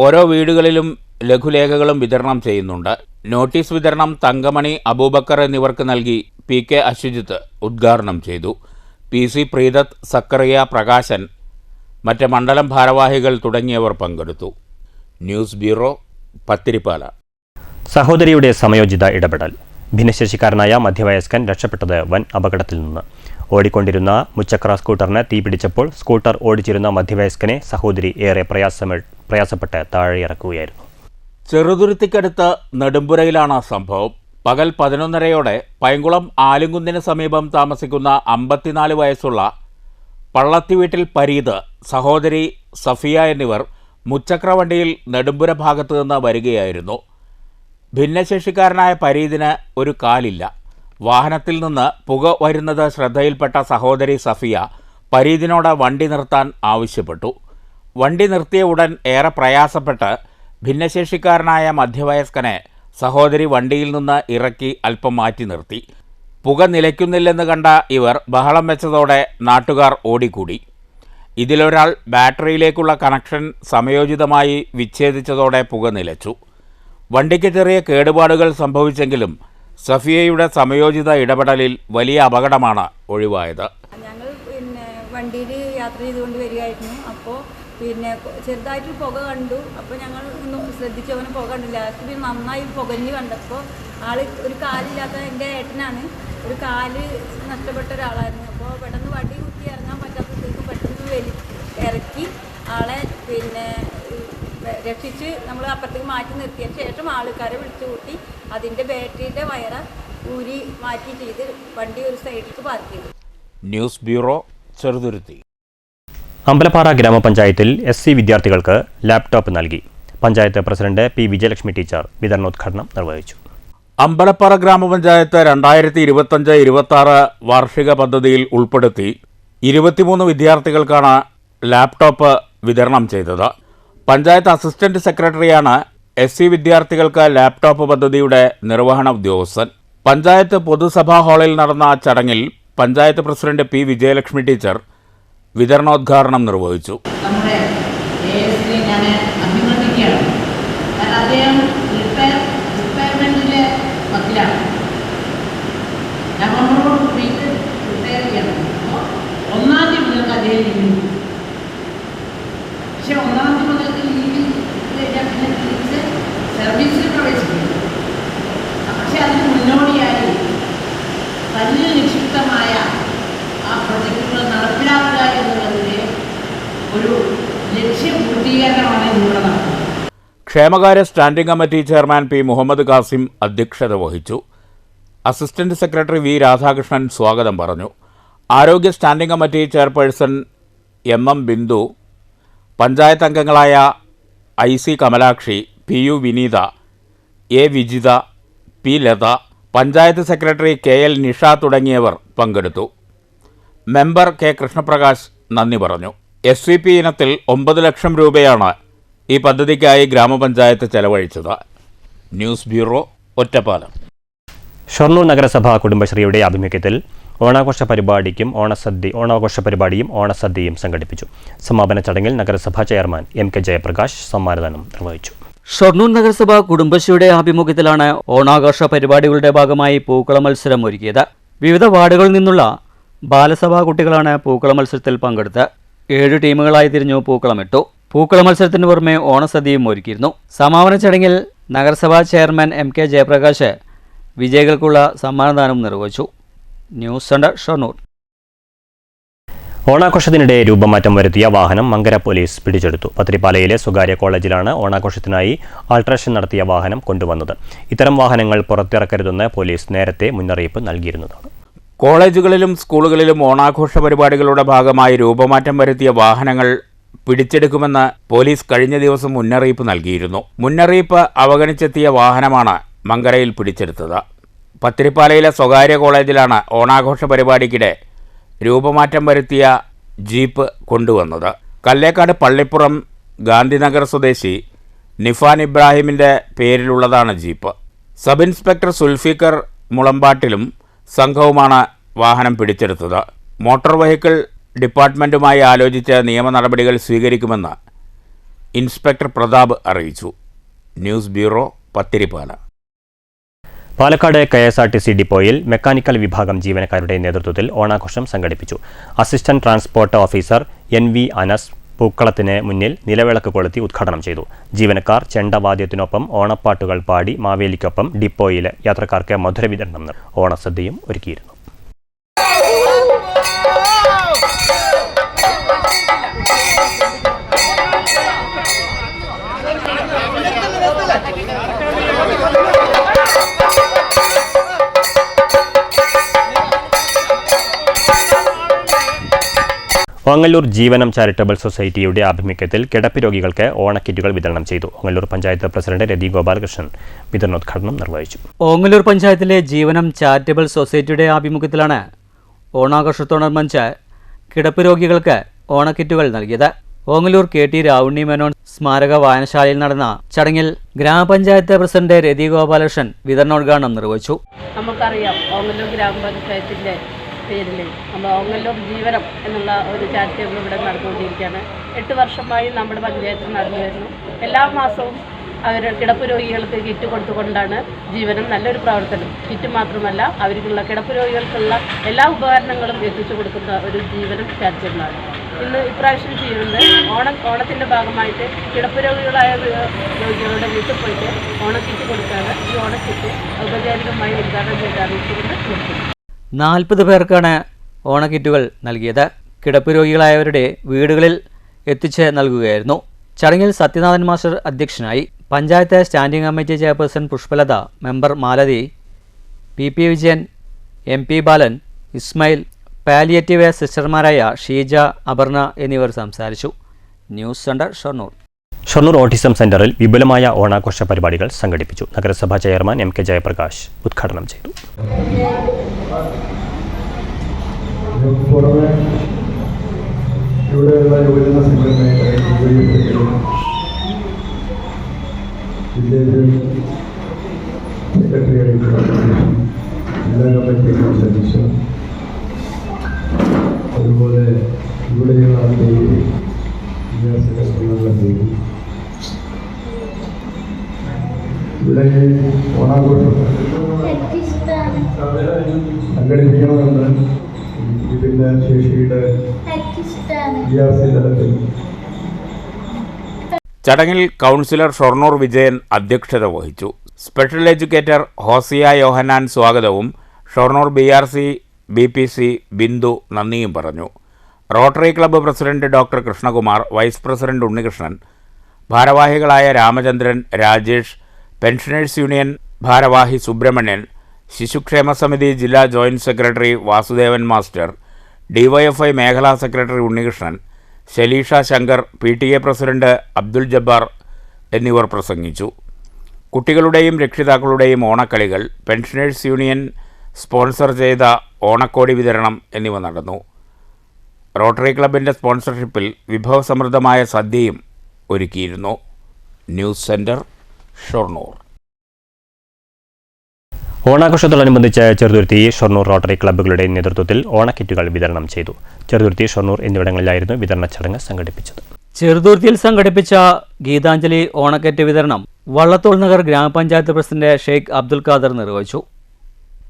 Speaker 3: ഓരോ വീടുകളിലും ലഘുലേഖകളും വിതരണം ചെയ്യുന്നുണ്ട്. നോട്ടീസ് വിതരണം തങ്കമണി, അബൂബക്കർ എന്നിവർക്ക് നൽകി PK അശ്വജിത്ത് ഉദ്ഘാടനം ചെയ്തു. PC പ്രീതത്ത്, സക്കറിയ, പ്രകാശൻ, മറ്റ് മണ്ഡലം ഭാരവാഹികൾ തുടങ്ങിയവർ പങ്കെടുത്തു. News bureau, Pathirippala.
Speaker 1: സഹോദരിയുടെ സമയോചിത ഇടപെടൽ. ഭിന്നശേഷിക്കാരനായ മധ്യവയസ്കൻ രക്ഷപ്പെട്ടത് വൻ അപകടത്തിൽ നിന്ന്. ഓടിക്കൊണ്ടിരുന്ന മുച്ചക്ര സ്കൂട്ടറിന് തീപിടിച്ചപ്പോൾ സ്കൂട്ടർ ഓടിച്ചിരുന്ന മധ്യവയസ്കനെ സഹോദരി ഏറെ പ്രയാസപ്പെട്ട് താഴെയിറക്കുകയായിരുന്നു.
Speaker 3: ചെറുതുരുത്തിക്കടുത്ത് നെടുമ്പുരയിലാണ് സംഭവം. പകൽ 11:30 പൈങ്കുളം ആലുംകുന്നിന് സമീപം താമസിക്കുന്ന 54 വയസ്സുള്ള പള്ളത്തി വീട്ടിൽ പരീത്, സഹോദരി സഫിയ എന്നിവർ മുച്ചക്രവണ്ടിയിൽ നെടുമ്പുര ഭാഗത്തു നിന്ന് വരികയായിരുന്നു. ഭിന്നശേഷിക്കാരനായ പരീതിന് ഒരു കാലില്ല. വാഹനത്തിൽ നിന്ന് പുക വരുന്നത് ശ്രദ്ധയിൽപ്പെട്ട സഹോദരി സഫിയ പരീതിനോട് വണ്ടി നിർത്താൻ ആവശ്യപ്പെട്ടു. വണ്ടി നിർത്തിയ ഉടൻ ഏറെ പ്രയാസപ്പെട്ട് ഭിന്നശേഷിക്കാരനായ മധ്യവയസ്കനെ സഹോദരി വണ്ടിയിൽ നിന്ന് ഇറക്കി അല്പം മാറ്റി നിർത്തി. പുക നിലയ്ക്കുന്നില്ലെന്ന് കണ്ട ഇവർ ബഹളം വെച്ചതോടെ നാട്ടുകാർ ഓടിക്കൂടി. ഇതിലൊരാൾ ബാറ്ററിയിലേക്കുള്ള കണക്ഷൻ സമയോചിതമായി വിച്ഛേദിച്ചതോടെ പുക നിലച്ചു. വണ്ടിക്ക് ചെറിയ കേടുപാടുകൾ സംഭവിച്ചെങ്കിലും സഫിയയുടെ സമയോചിത ഇടപെടലിൽ വലിയ അപകടമാണ് ഒഴിവായത്.
Speaker 12: ഞങ്ങൾ വണ്ടിയിൽ
Speaker 10: യാത്ര ചെയ്തുകൊണ്ട് വരികയായിരുന്നു. അപ്പോൾ പിന്നെ ചെറുതായിട്ട് പുക കണ്ടു. അപ്പോൾ ഞങ്ങൾ ഒന്ന് ശ്രദ്ധിച്ചവന് പുക കണ്ടില്ല. ലാസ്റ്റ് പിന്നെ നന്നായി പുകഞ്ഞ് കണ്ടപ്പോൾ ഒരു കാലില്ലാത്ത എൻ്റെ ഏട്ടനാണ്, ഒരു കാല് നഷ്ടപ്പെട്ട ഒരാളായിരുന്നു. അപ്പോൾ പെട്ടെന്ന് വടി കുത്തി ഇറങ്ങാൻ പറ്റാത്തപ്പോഴത്തേക്കും പെട്ടെന്ന് ഇറക്കി ആളെ പിന്നെ രക്ഷിച്ച് നമ്മൾ അപ്പുറത്തേക്ക് മാറ്റി നിർത്തിയതിന് ശേഷം ആൾക്കാരെ വിളിച്ചു കൂട്ടി അതിൻ്റെ ബാറ്ററിയുടെ വയറ് ഊരി മാറ്റി ചെയ്ത് വണ്ടി ഒരു സൈഡിലേക്ക് പാർക്ക് ചെയ്തു.
Speaker 3: News bureau, Cheruthuruthy.
Speaker 1: അമ്പലപ്പാറ ഗ്രാമപഞ്ചായത്തിൽ SC വിദ്യാർത്ഥികൾക്ക് ലാപ്ടോപ്പ് നൽകി. Panchayat president P. Vijayalakshmi teacher വിതരണോദ്ഘാടനം നിർവഹിച്ചു.
Speaker 3: അമ്പലപ്പാറ ഗ്രാമപഞ്ചായത്ത് 2025-26 വാർഷിക പദ്ധതിയിൽ ഉൾപ്പെടുത്തി 23 വിദ്യാർത്ഥികൾക്കാണ് ലാപ്ടോപ്പ് വിതരണം ചെയ്തത്. പഞ്ചായത്ത് അസിസ്റ്റന്റ് സെക്രട്ടറിയാണ് SC വിദ്യാർത്ഥികൾക്ക് ലാപ്ടോപ്പ് പദ്ധതിയുടെ നിർവഹണ ഉദ്യോഗസ്ഥൻ. പഞ്ചായത്ത് പൊതുസഭാ ഹാളിൽ നടന്ന ചടങ്ങിൽ panchayat president P. Vijayalakshmi teacher വിതരണോദ്ഘാടനം നിർവഹിച്ചു.
Speaker 10: നമ്മുടെ ഞാൻ അഭിനന്ദിക്കുകയാണ്. അദ്ദേഹം റിട്ടയർമെന്റിന്റെ മക്കളാണ്. ഞങ്ങളോട് റിട്ടയർ ചെയ്യണം. അപ്പോൾ 1-ാം തീയതി മുതൽക്ക് അദ്ദേഹം ലീവ്. പക്ഷെ 1-ാം തീയതി മുതൽക്ക് ലീവിൽ പിന്നെ തിരിച്ച് സർവീസിൽ പ്രവേശിക്കുന്നു. പക്ഷെ അതിന് മുന്നോടിയായി തന്നിൽ നിക്ഷിപ്തമായ ആ പ്രൊജക്റ്റുകൾ നടപ്പിലാക്കുക എന്നുള്ളതിൻ്റെ ഒരു ലക്ഷ്യപൂർത്തീകരണമാണ് ഇവിടെ നടക്കുന്നത്.
Speaker 3: ക്ഷേമകാര്യ standing committee chairman P. Muhammad Kasim അധ്യക്ഷത വഹിച്ചു. Assistant secretary V. രാധാകൃഷ്ണൻ സ്വാഗതം പറഞ്ഞു. ആരോഗ്യ standing committee chairperson MM. Bindu, panchayat അംഗങ്ങളായ IC. Kamalakshi, PU. Vineetha, A. Vijitha, P. Latha, panchayat secretary KL. Nisha തുടങ്ങിയവർ പങ്കെടുത്തു. Member K. കൃഷ്ണപ്രകാശ് നന്ദി പറഞ്ഞു. SVP ഇനത്തിൽ 9 ലക്ഷം രൂപയാണ് ഈ പദ്ധതിക്കായി ഗ്രാമപഞ്ചായത്ത് ചെലവഴിച്ചത്. News bureau, Ottapalam.
Speaker 1: ഷൊർണൂർ നഗരസഭ കുടുംബശ്രീയുടെ ആഭിമുഖ്യത്തിൽ ഓണാഘോഷ പരിപാടിയും ഓണസദ്യയും സംഘടിപ്പിച്ചു. സമാപന ചടങ്ങിൽ നഗരസഭാ ചെയർമാൻ MK. ജയപ്രകാശ് സമ്മാനദാനം നിർവഹിച്ചു.
Speaker 6: ഷൊർണൂർ നഗരസഭ കുടുംബശ്രീയുടെ ആഭിമുഖ്യത്തിലാണ് ഓണാഘോഷ പരിപാടികളുടെ ഭാഗമായി പൂക്കള മത്സരം ഒരുക്കിയത്. വിവിധ വാർഡുകളിൽ നിന്നുള്ള ബാലസഭാ കുട്ടികളാണ് പൂക്കള മത്സരത്തിൽ പങ്കെടുത്ത് 7 ടീമുകളായി തിരിഞ്ഞു പൂക്കളമിട്ടു. പൂക്കള മത്സരത്തിന് പുറമെ ഓണസദ്യയും ഒരുക്കിയിരുന്നു. സമാപന ചടങ്ങിൽ നഗരസഭാ ചെയർമാൻ MK. ജയപ്രകാശ് വിജയികൾക്കുള്ള സമ്മാനദാനം നിർവഹിച്ചു. News centre, Shoranur.
Speaker 1: ഓണാഘോഷത്തിനിടെ രൂപമാറ്റം വരുത്തിയ വാഹനം മങ്കര പോലീസ് പിടിച്ചെടുത്തു. പത്തിരിപ്പാലയിലെ സ്വകാര്യ കോളേജിലാണ് ഓണാഘോഷത്തിനായി ആൾട്രേഷൻ നടത്തിയ വാഹനം കൊണ്ടുവന്നത്. ഇത്തരം വാഹനങ്ങൾ പുറത്തിറക്കരുതെന്ന് പോലീസ് നേരത്തെ മുന്നറിയിപ്പ് നൽകിയിരുന്നതാണ്.
Speaker 3: കോളേജുകളിലും സ്കൂളുകളിലും ഓണാഘോഷ പരിപാടികളുടെ ഭാഗമായി രൂപമാറ്റം വരുത്തിയ വാഹനങ്ങൾ പിടിച്ചെടുക്കുമെന്ന് പോലീസ് കഴിഞ്ഞ ദിവസം മുന്നറിയിപ്പ് നൽകിയിരുന്നു. മുന്നറിയിപ്പ് അവഗണിച്ചെത്തിയ വാഹനമാണ് മങ്കരയിൽ പിടിച്ചെടുത്തത്. പത്തിരിപ്പാലയിലെ സ്വകാര്യ കോളേജിലാണ് ഓണാഘോഷ പരിപാടിക്കിടെ രൂപമാറ്റം വരുത്തിയ ജീപ്പ് കൊണ്ടുവന്നത്. കല്ലേക്കാട് പള്ളിപ്പുറം ഗാന്ധിനഗർ സ്വദേശി നിഫാൻ ഇബ്രാഹിമിൻ്റെ പേരിലുള്ളതാണ് ജീപ്പ്. സബ് ഇൻസ്പെക്ടർ സുൽഫിക്കർ മുളമ്പാട്ടിലും സംഘവുമാണ് വാഹനം പിടിച്ചെടുത്തത്. മോട്ടോർ വെഹിക്കിൾ ഡിപ്പാർട്ട്മെൻറ്റുമായി ആലോചിച്ച് നിയമ നടപടികൾ സ്വീകരിക്കുമെന്ന് ഇൻസ്പെക്ടർ പ്രതാപ് അറിയിച്ചു. News bureau, Pathirippala.
Speaker 1: Palakkad KSRTC ഡിപ്പോയിൽ മെക്കാനിക്കൽ വിഭാഗം ജീവനക്കാരുടെ നേതൃത്വത്തിൽ ഓണാഘോഷം സംഘടിപ്പിച്ചു. Assistant transport officer NV. Anas പൂക്കളത്തിന് മുന്നിൽ നിലവിളക്ക് കൊളുത്തി ഉദ്ഘാടനം ചെയ്തു. ജീവനക്കാർ ചെണ്ടവാദ്യത്തിനൊപ്പം ഓണപ്പാട്ടുകൾ പാടി മാവേലിക്കൊപ്പം ഡിപ്പോയിൽ യാത്രക്കാർക്ക് മധുര വിതരണം ഓണസദ്യയും ഒരുക്കിയിരുന്നു. ഓങ്ങല്ലൂർ ജീവനം ചാരിറ്റബിൾ സൊസൈറ്റിയുടെ ആഭിമുഖ്യത്തിൽ കിടപ്പ് രോഗികൾക്ക് ഓണക്കിറ്റുകൾ വിതരണം ചെയ്തു. ഓങ്ങല്ലൂർ പഞ്ചായത്ത് പ്രസിഡന്റ് രതി ഗോപാലകൃഷ്ണൻ വിതരണോദ്ഘാടനം നിർവഹിച്ചു.
Speaker 6: ഓങ്ങല്ലൂർ പഞ്ചായത്തിലെ ജീവനം ചാരിറ്റബിൾ സൊസൈറ്റിയുടെ ആഭിമുഖ്യത്തിലാണ് ഓണാഘോഷത്തോടനുബന്ധിച്ച് കിടപ്പ് രോഗികൾക്ക് ഓണക്കിറ്റുകൾ നൽകിയത്. ഓങ്ങല്ലൂർ KT രാവുണ്ണി മേനോൻ സ്മാരക വായനശാലയിൽ നടന്ന ചടങ്ങിൽ ഗ്രാമപഞ്ചായത്ത് പ്രസിഡന്റ് രതി ഗോപാലകൃഷ്ണൻ വിതരണോദ്ഘാടനം നിർവഹിച്ചു.
Speaker 10: നമുക്കറിയാം ഓങ്ങല്ലൂർ ഗ്രാമപഞ്ചായത്തിൻ്റെ പേരിൽ നമ്മൾ ഓങ്ങല്ലൂർ ജീവനം എന്നുള്ള ഒരു ചാരിറ്റബിൾ ഇവിടെ നടന്നുകൊണ്ടിരിക്കുകയാണ്. 8 വർഷമായി നമ്മുടെ പഞ്ചായത്തിൽ നടന്നു വരുന്നു. എല്ലാ മാസവും അവർ കിടപ്പ് രോഗികൾക്ക് കിറ്റ് കൊടുത്തുകൊണ്ടാണ് ജീവനം നല്ലൊരു പ്രവർത്തനം. കിറ്റ് മാത്രമല്ല, അവർക്കുള്ള കിടപ്പ് രോഗികൾക്കുള്ള എല്ലാ ഉപകരണങ്ങളും എത്തിച്ചു കൊടുക്കുന്ന ഒരു ജീവനം ചാരിറ്റബിളാണ്. ഇന്ന് ഇപ്രാവശ്യം ചെയ്യുന്നത് ഓണത്തിൻ്റെ ഭാഗമായിട്ട് കിടപ്പ് രോഗികളായ രോഗികളുടെ വീട്ടിൽ പോയിട്ട് ഓണക്കിറ്റ് കൊടുക്കാതെ ഈ ഓണക്കിറ്റ് ഔപചാരികമായി ഉദ്ഘാടനം ചെയ്ത് അറിയിച്ചുകൊണ്ട് കൊടുക്കുന്നു.
Speaker 6: 40 പേർക്കാണ് ഓണക്കിറ്റുകൾ നൽകിയത്. കിടപ്പ് രോഗികളായവരുടെ വീടുകളിൽ എത്തിച്ച് നൽകുകയായിരുന്നു. ചടങ്ങിൽ സത്യനാഥൻ മാസ്റ്റർ അധ്യക്ഷനായി. Panchayat standing committee chairperson Pushpalatha, member Malathi, PP Vijayan, MP ബാലൻ, ഇസ്മായിൽ, പാലിയേറ്റീവ് സിസ്റ്റർമാരായ ഷീജ, അപർണ എന്നിവർ സംസാരിച്ചു. News centre, Shoranur.
Speaker 1: Shoranur autism സെന്ററിൽ വിപുലമായ ഓണാഘോഷ പരിപാടികൾ സംഘടിപ്പിച്ചു. നഗരസഭാ ചെയർമാൻ MK ജയപ്രകാശ് ഉദ്ഘാടനം ചെയ്തു.
Speaker 12: ഇവിടെയുള്ള യുവജന സംഘടനയുടെ സെക്രട്ടറിയായിട്ട് ജില്ലാ കമ്മിറ്റിയുടെ സദസ്യം, അതുപോലെ ഇവിടെയുള്ള പേര് ജില്ലാ സെക്രട്ടറിയുള്ള പേര്, ഇവിടെ ഓണാഘോഷം സംഘടിപ്പിക്കണമെന്ന് ഇതിൻ്റെ ശേഷിയുടെ
Speaker 3: ചടങ്ങിൽ കൗൺസിലർ ഷൊർണൂർ വിജയൻ അധ്യക്ഷത വഹിച്ചു. സ്പെഷ്യൽ എഡ്യൂക്കേറ്റർ ഹോസിയ യോഹന്നാൻ സ്വാഗതവും ഷൊർണൂർ BRC BPC ബിന്ദു നന്ദിയും പറഞ്ഞു. Rotary club president doctor Krishnakumar, vice president Unnikrishnan, ഭാരവാഹികളായ രാമചന്ദ്രൻ, രാജേഷ്, പെൻഷനേഴ്സ് യൂണിയൻ ഭാരവാഹി സുബ്രഹ്മണ്യൻ, ശിശുക്ഷേമ സമിതി ജില്ലാ joint secretary Vasudevan master, DYFI മേഖലാ secretary Unnikrishnan, Shaleesha Shankar, PTA president Abdul Jabbar എന്നിവർ പ്രസംഗിച്ചു. കുട്ടികളുടെയും രക്ഷിതാക്കളുടെയും ഓണക്കളികൾ, പെൻഷനേഴ്സ് യൂണിയൻ സ്പോൺസർ ചെയ്ത ഓണക്കോടി വിതരണം എന്നിവ നടന്നു. റോട്ടറി ക്ലബിൻ്റെ സ്പോൺസർഷിപ്പിൽ വിഭവസമൃദ്ധമായ സദ്യയും ഒരുക്കിയിരുന്നു. News centre, Shoranur.
Speaker 1: ഓണാഘോഷത്തോടനുബന്ധിച്ച് ചെറുതുരുത്തി, ഷൊർണൂർ റോട്ടറി ക്ലബ്ബുകളുടെ നേതൃത്വത്തിൽ ഓണക്കിറ്റുകൾ വിതരണം ചെയ്തു. ചെറുതുരുത്തി, ഷൊർണൂർ എന്നിവിടങ്ങളിലായിരുന്നു വിതരണ ചടങ്ങ് സംഘടിപ്പിച്ചത്.
Speaker 6: ചെറുതുരുത്തിയിൽ സംഘടിപ്പിച്ച ഗീതാഞ്ജലി ഓണക്കിറ്റ് വിതരണം വള്ളത്തോൾ നഗർ ഗ്രാമപഞ്ചായത്ത് പ്രസിഡന്റ് ഷെയ്ഖ് അബ്ദുൽ ഖാദർ നിർവഹിച്ചു.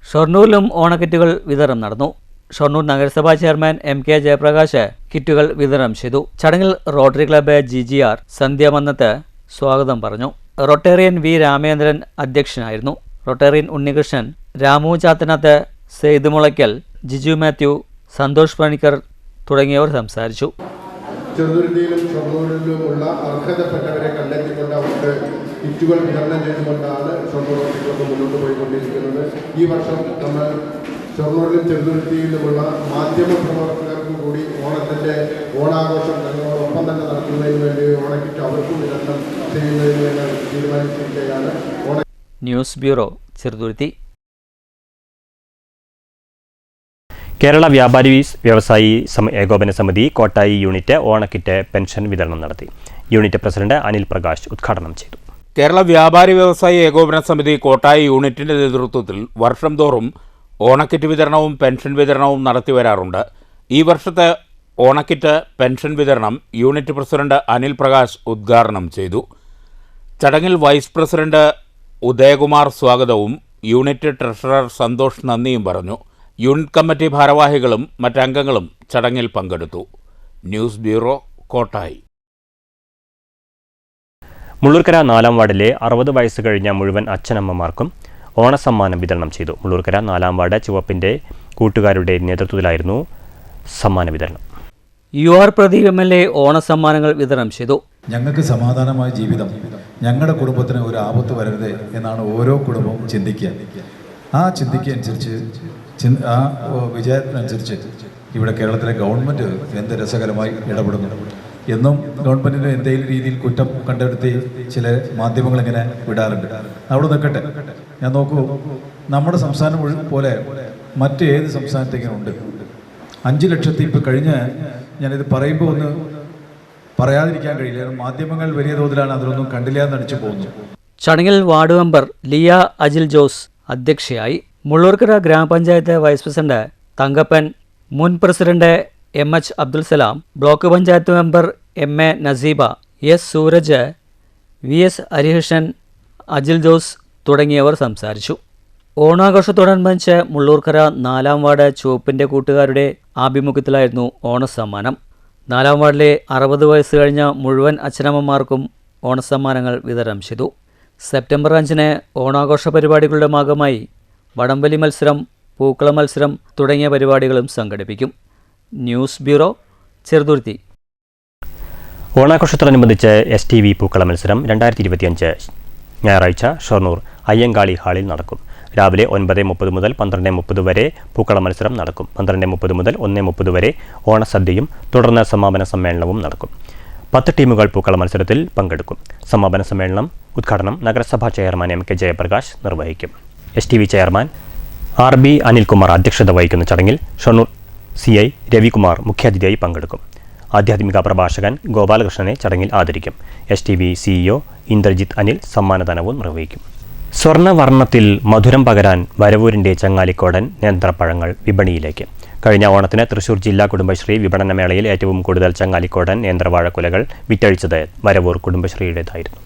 Speaker 6: ഷൊർണൂരിലും ഓണക്കിറ്റുകൾ വിതരണം നടന്നു. ഷൊർണൂർ നഗരസഭാ ചെയർമാൻ MK ജയപ്രകാശ് കിറ്റുകൾ വിതരണം ചെയ്തു. ചടങ്ങിൽ റോട്ടറി ക്ലബ്ബ് GGR സന്ധ്യ മന്നത്ത് സ്വാഗതം പറഞ്ഞു. റൊട്ടേറിയൻ V രാമേന്ദ്രൻ അധ്യക്ഷനായിരുന്നു. റൊട്ടേറിയൻ ഉണ്ണികൃഷ്ണൻ, രാമു ചാത്തനാത്ത്, സെയ്ദ് മുളയ്ക്കൽ, ജിജു മാത്യു, സന്തോഷ് പണിക്കർ തുടങ്ങിയവർ സംസാരിച്ചു.
Speaker 12: ചെറുതുരുത്തിയിലും ഷൊർണൂരിലുമുള്ള അർഹതപ്പെട്ടവരെ കണ്ടെത്തിക്കൊണ്ട് അവർക്ക് കിറ്റുകൾ വിതരണം ചെയ്തുകൊണ്ടാണ് ഷൊർണൂർ റോട്ടറി ക്ലബ്ബ് മുന്നോട്ട് പോയിക്കൊണ്ടിരിക്കുന്നത്. ഈ വർഷം നമ്മൾ ഷൊർണൂരിലും ചെറുതുരുത്തിയിലുമുള്ള മാധ്യമ പ്രവർത്തകർക്കും കൂടി ഓണാഘോഷം ഒപ്പം തന്നെ നടത്തുന്നതിന് വേണ്ടി ഓണക്കിറ്റ് അവർക്കും വിതരണം ചെയ്യുന്നതിന് വേണ്ടി തീരുമാനിച്ചിരിക്കുകയാണ്.
Speaker 6: News bureau, Cheruthuruthy.
Speaker 1: കേരള വ്യാപാരി വ്യവസായി ഏകോപന സമിതി കോട്ടായി യൂണിറ്റ് ഓണക്കിറ്റ് പെൻഷൻ വിതരണം നടത്തി. യൂണിറ്റ് പ്രസിഡന്റ് അനിൽ പ്രകാശ് ഉദ്ഘാടനം ചെയ്തു.
Speaker 3: കേരള വ്യാപാരി വ്യവസായി ഏകോപന സമിതി കോട്ടായി യൂണിറ്റിന്റെ നേതൃത്വത്തിൽ വർഷം തോറും ഓണക്കിറ്റ് വിതരണവും പെൻഷൻ വിതരണവും നടത്തിവരാറുണ്ട്. ഈ വർഷത്തെ ഓണക്കിറ്റ് പെൻഷൻ വിതരണം യൂണിറ്റ് പ്രസിഡന്റ് അനിൽ പ്രകാശ് ഉദ്ഘാടനം ചെയ്തു. ചടങ്ങിൽ വൈസ് പ്രസിഡന്റ് ഉദയകുമാർ സ്വാഗതവും യൂണിറ്റ് ട്രഷറർ സന്തോഷ് നന്ദിയും പറഞ്ഞു. യൂണിറ്റ് കമ്മിറ്റി ഭാരവാഹികളും മറ്റംഗങ്ങളും ചടങ്ങിൽ പങ്കെടുത്തു. News bureau, Kottayi.
Speaker 1: മുള്ളൂർക്കര 4-ാം വാർഡിലെ 60 വയസ്സ് കഴിഞ്ഞ മുഴുവൻ അച്ഛനമ്മമാർക്കും ഓണസമ്മാനം വിതരണം ചെയ്തു. മുള്ളൂർക്കര 4-ാം വാർഡ് ചുവപ്പിൻ്റെ കൂട്ടുകാരുടെ നേതൃത്വത്തിലായിരുന്നു സമ്മാന വിതരണം.
Speaker 6: UR പ്രദീപ് MLA ഓണസമ്മാനങ്ങൾ വിതരണം ചെയ്തു.
Speaker 13: ഞങ്ങൾക്ക് സമാധാനമായ ജീവിതം, ഞങ്ങളുടെ കുടുംബത്തിന് ഒരു ആപത്ത് വരരുത് എന്നാണ് ഓരോ കുടുംബവും ചിന്തിക്കുക. ആ ചിന്തിക്കനുസരിച്ച് ആ വിചാരത്തിനനുസരിച്ച് ഇവിടെ കേരളത്തിലെ ഗവൺമെൻറ് എന്ത് രസകരമായി ഇടപെടുന്നു എന്നും ഗവൺമെൻറ്റിൻ്റെ എന്തെങ്കിലും രീതിയിൽ കുറ്റം കണ്ടെടുത്ത് ചില മാധ്യമങ്ങൾ ഇങ്ങനെ വിടാറുണ്ട്. അവിടെ നിൽക്കട്ടെ, ഞാൻ നോക്കൂ, നമ്മുടെ സംസ്ഥാനം പോലെ മറ്റേത് സംസ്ഥാനത്തേക്കും ഉണ്ട്. 5 ലക്ഷത്തി ഇപ്പോൾ കഴിഞ്ഞ് ഞാനിത് പറയുമ്പോൾ ഒന്ന് പറയാതിരിക്കാൻ കഴിയില്ല. മാധ്യമങ്ങൾ വലിയ തോതിലാണ് അതിലൊന്നും കണ്ടില്ല എന്ന് അടിച്ചു പോകുന്നു.
Speaker 6: ചടങ്ങിൽ വാർഡ് മെമ്പർ ലിയ അജിൽ ജോസ് അധ്യക്ഷയായി. മുള്ളൂർക്കര ഗ്രാമപഞ്ചായത്ത് വൈസ് പ്രസിഡന്റ് തങ്കപ്പൻ, മുൻ president MH Abdul Salam, block panchayat member MA Naseeba, S Suraj, VS Harikrishnan, Ajil Jose തുടങ്ങിയവർ സംസാരിച്ചു. ഓണാഘോഷത്തോടനുബന്ധിച്ച് മുള്ളൂർക്കര 4-ാം വാർഡ് ചുവപ്പിൻ്റെ കൂട്ടുകാരുടെ ആഭിമുഖ്യത്തിലായിരുന്നു ഓണസമ്മാനം. 4-ാം വാർഡിലെ 60 വയസ്സ് കഴിഞ്ഞ മുഴുവൻ അച്ഛനമ്മമാർക്കും ഓണസമ്മാനങ്ങൾ വിതരണം ചെയ്തു. സെപ്റ്റംബർ 5-ന് ഓണാഘോഷ പരിപാടികളുടെ ഭാഗമായി വടംവലി മത്സരം, പൂക്കള മത്സരം തുടങ്ങിയ പരിപാടികളും സംഘടിപ്പിക്കും. News bureau, Cheruthuruthy.
Speaker 1: ഓണാഘോഷത്തോടനുബന്ധിച്ച് STV പൂക്കള മത്സരം 2025 ഞായറാഴ്ച ഷൊർണൂർ അയ്യങ്കാളി ഹാളിൽ നടക്കും. രാവിലെ 9:30 മുതൽ 12:30 വരെ പൂക്കള മത്സരം നടക്കും. 12:30 മുതൽ 1:30 വരെ ഓണസദ്യയും തുടർന്ന് സമാപന സമ്മേളനവും നടക്കും. 10 ടീമുകൾ പൂക്കള മത്സരത്തിൽ പങ്കെടുക്കും. സമാപന സമ്മേളനം ഉദ്ഘാടനം നഗരസഭാ ചെയർമാൻ MK ജയപ്രകാശ് നിർവഹിക്കും. STV ചെയർമാൻ RB അനിൽകുമാർ അധ്യക്ഷത വഹിക്കുന്ന ചടങ്ങിൽ ഷൊർണൂർ CI രവികുമാർ മുഖ്യാതിഥിയായി പങ്കെടുക്കും. ആധ്യാത്മിക പ്രഭാഷകൻ ഗോപാലകൃഷ്ണനെ ചടങ്ങിൽ ആദരിക്കും. STV CEO ഇന്ദ്രജിത്ത് അനിൽ സമ്മാനദാനവും നിർവഹിക്കും. സ്വർണ്ണവർണ്ണത്തിൽ മധുരം പകരാൻ വരവൂരിൻ്റെ ചങ്ങാലിക്കോടൻ നേന്ത്രപ്പഴങ്ങൾ വിപണിയിലേക്ക്. കഴിഞ്ഞ ഓണത്തിന് തൃശൂർ ജില്ലാ കുടുംബശ്രീ വിപണനമേളയിൽ ഏറ്റവും കൂടുതൽ ചങ്ങാലിക്കോടൻ നേന്ത്രവാഴക്കുലകൾ വിറ്റഴിച്ചത് വരവൂർ കുടുംബശ്രീയുടേതായിരുന്നു.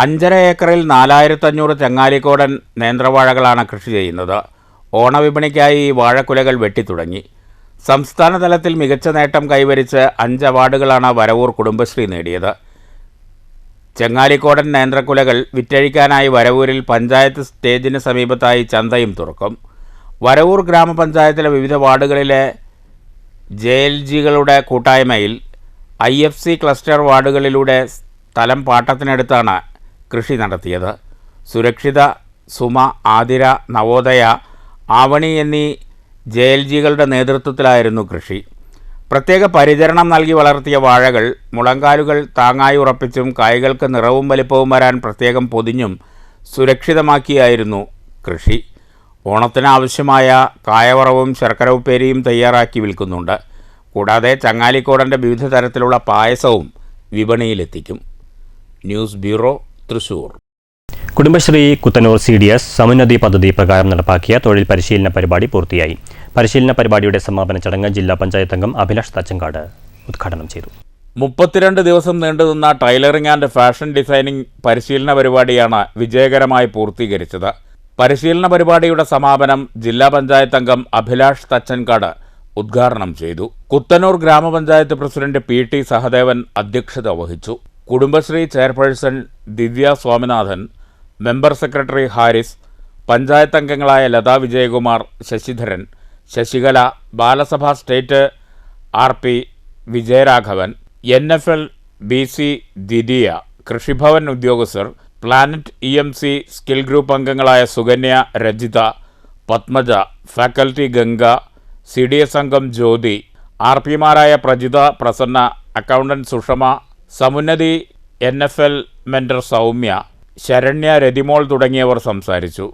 Speaker 3: 5.5 ഏക്കറിൽ 4500 ചങ്ങാലിക്കോടൻ നേന്ത്രവാഴകളാണ് കൃഷി ചെയ്യുന്നത്. ഓണവിപണിക്കായി ഈ വാഴക്കുലകൾ വെട്ടിത്തുടങ്ങി. സംസ്ഥാന തലത്തിൽ മികച്ച നേട്ടം കൈവരിച്ച് 5 അവാർഡുകളാണ് വരവൂർ കുടുംബശ്രീ നേടിയത്. ചങ്ങാലിക്കോടൻ നേന്ത്രക്കുലകൾ വിറ്റഴിക്കാനായി വരവൂരിൽ പഞ്ചായത്ത് സ്റ്റേജിന് സമീപത്തായി ചന്തയും തുറക്കും. വരവൂർ ഗ്രാമപഞ്ചായത്തിലെ വിവിധ വാർഡുകളിലെ JLGകളുടെ കൂട്ടായ്മയിൽ IFC ക്ലസ്റ്റർ വാർഡുകളിലൂടെ സ്ഥലം പാട്ടത്തിനെടുത്താണ് കൃഷി നടത്തിയത്. സുരക്ഷിത, സുമ, ആതിര, നവോദയ, ആവണി എന്നീ JLGകളുടെ നേതൃത്വത്തിലായിരുന്നു കൃഷി. പ്രത്യേക പരിചരണം നൽകി വളർത്തിയ വാഴകൾ മുളങ്കാലുകൾ താങ്ങായി ഉറപ്പിച്ചും കായ്കൾക്ക് നിറവും വലിപ്പവും വരാൻ പ്രത്യേകം പൊതിഞ്ഞും സുരക്ഷിതമാക്കിയായിരുന്നു കൃഷി. ഓണത്തിന് ആവശ്യമായ കായവറവും ശർക്കര ഉപ്പേരിയും തയ്യാറാക്കി വിൽക്കുന്നുണ്ട്. കൂടാതെ ചങ്ങാലിക്കോടൻ്റെ വിവിധ തരത്തിലുള്ള പായസവും വിപണിയിലെത്തിക്കും. News bureau, Thrissur.
Speaker 1: Kudumbashree Kuthanur CDS Samunnathi പദ്ധതി പ്രകാരം നടപ്പാക്കിയ തൊഴിൽ പരിശീലന പരിപാടി പൂർത്തിയായി. പരിശീലന പരിപാടിയുടെ സമാപന ചടങ്ങ് ജില്ലാ പഞ്ചായത്ത് അംഗം അഭിലാഷ് തച്ചങ്കാട് ഉദ്ഘാടനം ചെയ്തു.
Speaker 3: 32 ദിവസം നീണ്ടുനിന്ന ടൈലറിംഗ് ആൻഡ് ഫാഷൻ ഡിസൈനിംഗ് പരിശീലന പരിപാടിയാണ് വിജയകരമായി പൂർത്തീകരിച്ചത്. പരിശീലന പരിപാടിയുടെ സമാപനം ജില്ലാ പഞ്ചായത്ത് അംഗം അഭിലാഷ് തച്ചൻകാട് ഉദ്ഘാടനം ചെയ്തു. കുത്തനൂർ ഗ്രാമപഞ്ചായത്ത് പ്രസിഡന്റ് PT സഹദേവൻ അധ്യക്ഷത വഹിച്ചു. Kudumbashree chairperson Divya Swaminathan, member secretary Haris, panchayat അംഗങ്ങളായ Latha Vijayakumar, Sasidharan, Sasikala, Balasabha state RP Vijayaraghavan, NFL BC Didiya, Krishibhavan ഉദ്യോഗസ്ഥർ, പ്ലാനറ്റ് EMC സ്കിൽ ഗ്രൂപ്പ് അംഗങ്ങളായ സുകന്യ, രജിത, പത്മജ, ഫാക്കൽറ്റി ഗംഗ, CDS അംഗം ജ്യോതി, RPമാരായ Prajitha, Prasanna, accountant Sushama, Samunnathi NFL mentor Soumya, Saranya, Ratheemol തുടങ്ങിയവർ സംസാരിച്ചു.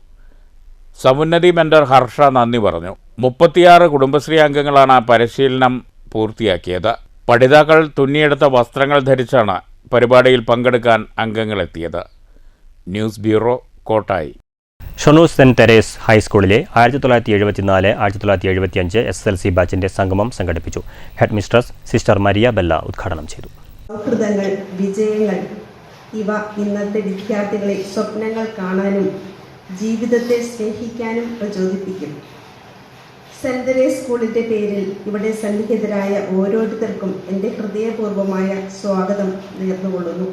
Speaker 3: സമുന്നതി മെന്റർ ഹർഷ നന്ദി പറഞ്ഞു. 36 കുടുംബശ്രീ അംഗങ്ങളാണ് പരിശീലനം പൂർത്തിയാക്കിയത്. പഠിതാക്കൾ തുന്നിയെടുത്ത വസ്ത്രങ്ങൾ ധരിച്ചാണ് പരിപാടിയിൽ പങ്കെടുക്കാൻ അംഗങ്ങളെത്തിയത്. News bureau, Kottayi.
Speaker 1: Shoranur saint Therese ഹൈസ്കൂളിലെ 1974-1975 SSLC ബാച്ചിന്റെ സംഗമം സംഘടിപ്പിച്ചു. Head mistress sister Maria Bella ഉദ്ഘാടനം ചെയ്തു.
Speaker 14: സൗഹൃദങ്ങൾ, വിജയങ്ങൾ ഇവ ഇന്നത്തെ വിദ്യാർത്ഥികളെ സ്വപ്നങ്ങൾ കാണാനും ജീവിതത്തെ സ്നേഹിക്കാനും പ്രചോദിപ്പിക്കും. സെന്റ് തെരേസ് സ്കൂളിൻ്റെ പേരിൽ ഇവിടെ സന്നിഹിതരായ ഓരോരുത്തർക്കും എൻ്റെ ഹൃദയപൂർവ്വമായ സ്വാഗതം നേർന്നുകൊള്ളുന്നു.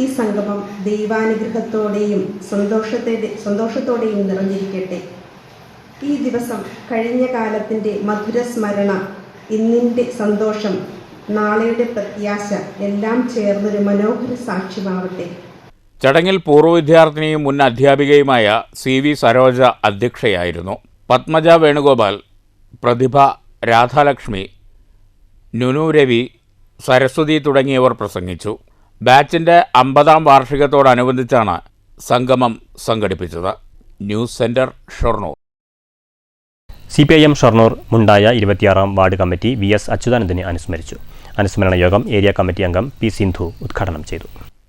Speaker 14: ഈ സംഗമം ദൈവാനുഗ്രഹത്തോടെയും സന്തോഷത്തോടെയും നിറഞ്ഞിരിക്കട്ടെ. ഈ ദിവസം കഴിഞ്ഞ കാലത്തിൻ്റെ മധുരസ്മരണ, ഇന്നിൻ്റെ സന്തോഷം, നാളെയുടെ പ്രത്യാശ എല്ലാം ചേർന്നൊരു മനോഹര സാക്ഷ്യമാവട്ടെ.
Speaker 3: ചടങ്ങിൽ പൂർവ്വ വിദ്യാർത്ഥിനിയും മുൻ അധ്യാപികയുമായ CV സരോജ അധ്യക്ഷയായിരുന്നു. പത്മജ വേണുഗോപാൽ, പ്രതിഭ, രാധാലക്ഷ്മി, നുനു രവി, സരസ്വതി തുടങ്ങിയവർ പ്രസംഗിച്ചു. ബാച്ചിൻ്റെ 50ാം വാർഷികത്തോടനുബന്ധിച്ചാണ് സംഗമം സംഘടിപ്പിച്ചത്. News centre, Shoranur.
Speaker 1: CPIM Shoranur Mundaya 26ാം വാർഡ് കമ്മിറ്റി VS അച്യുതാനന്ദനെ അനുസ്മരിച്ചു. അനുസ്മരണ യോഗം ഏരിയ കമ്മിറ്റി അംഗം P സിന്ധു ഉദ്ഘാടനം ചെയ്തു.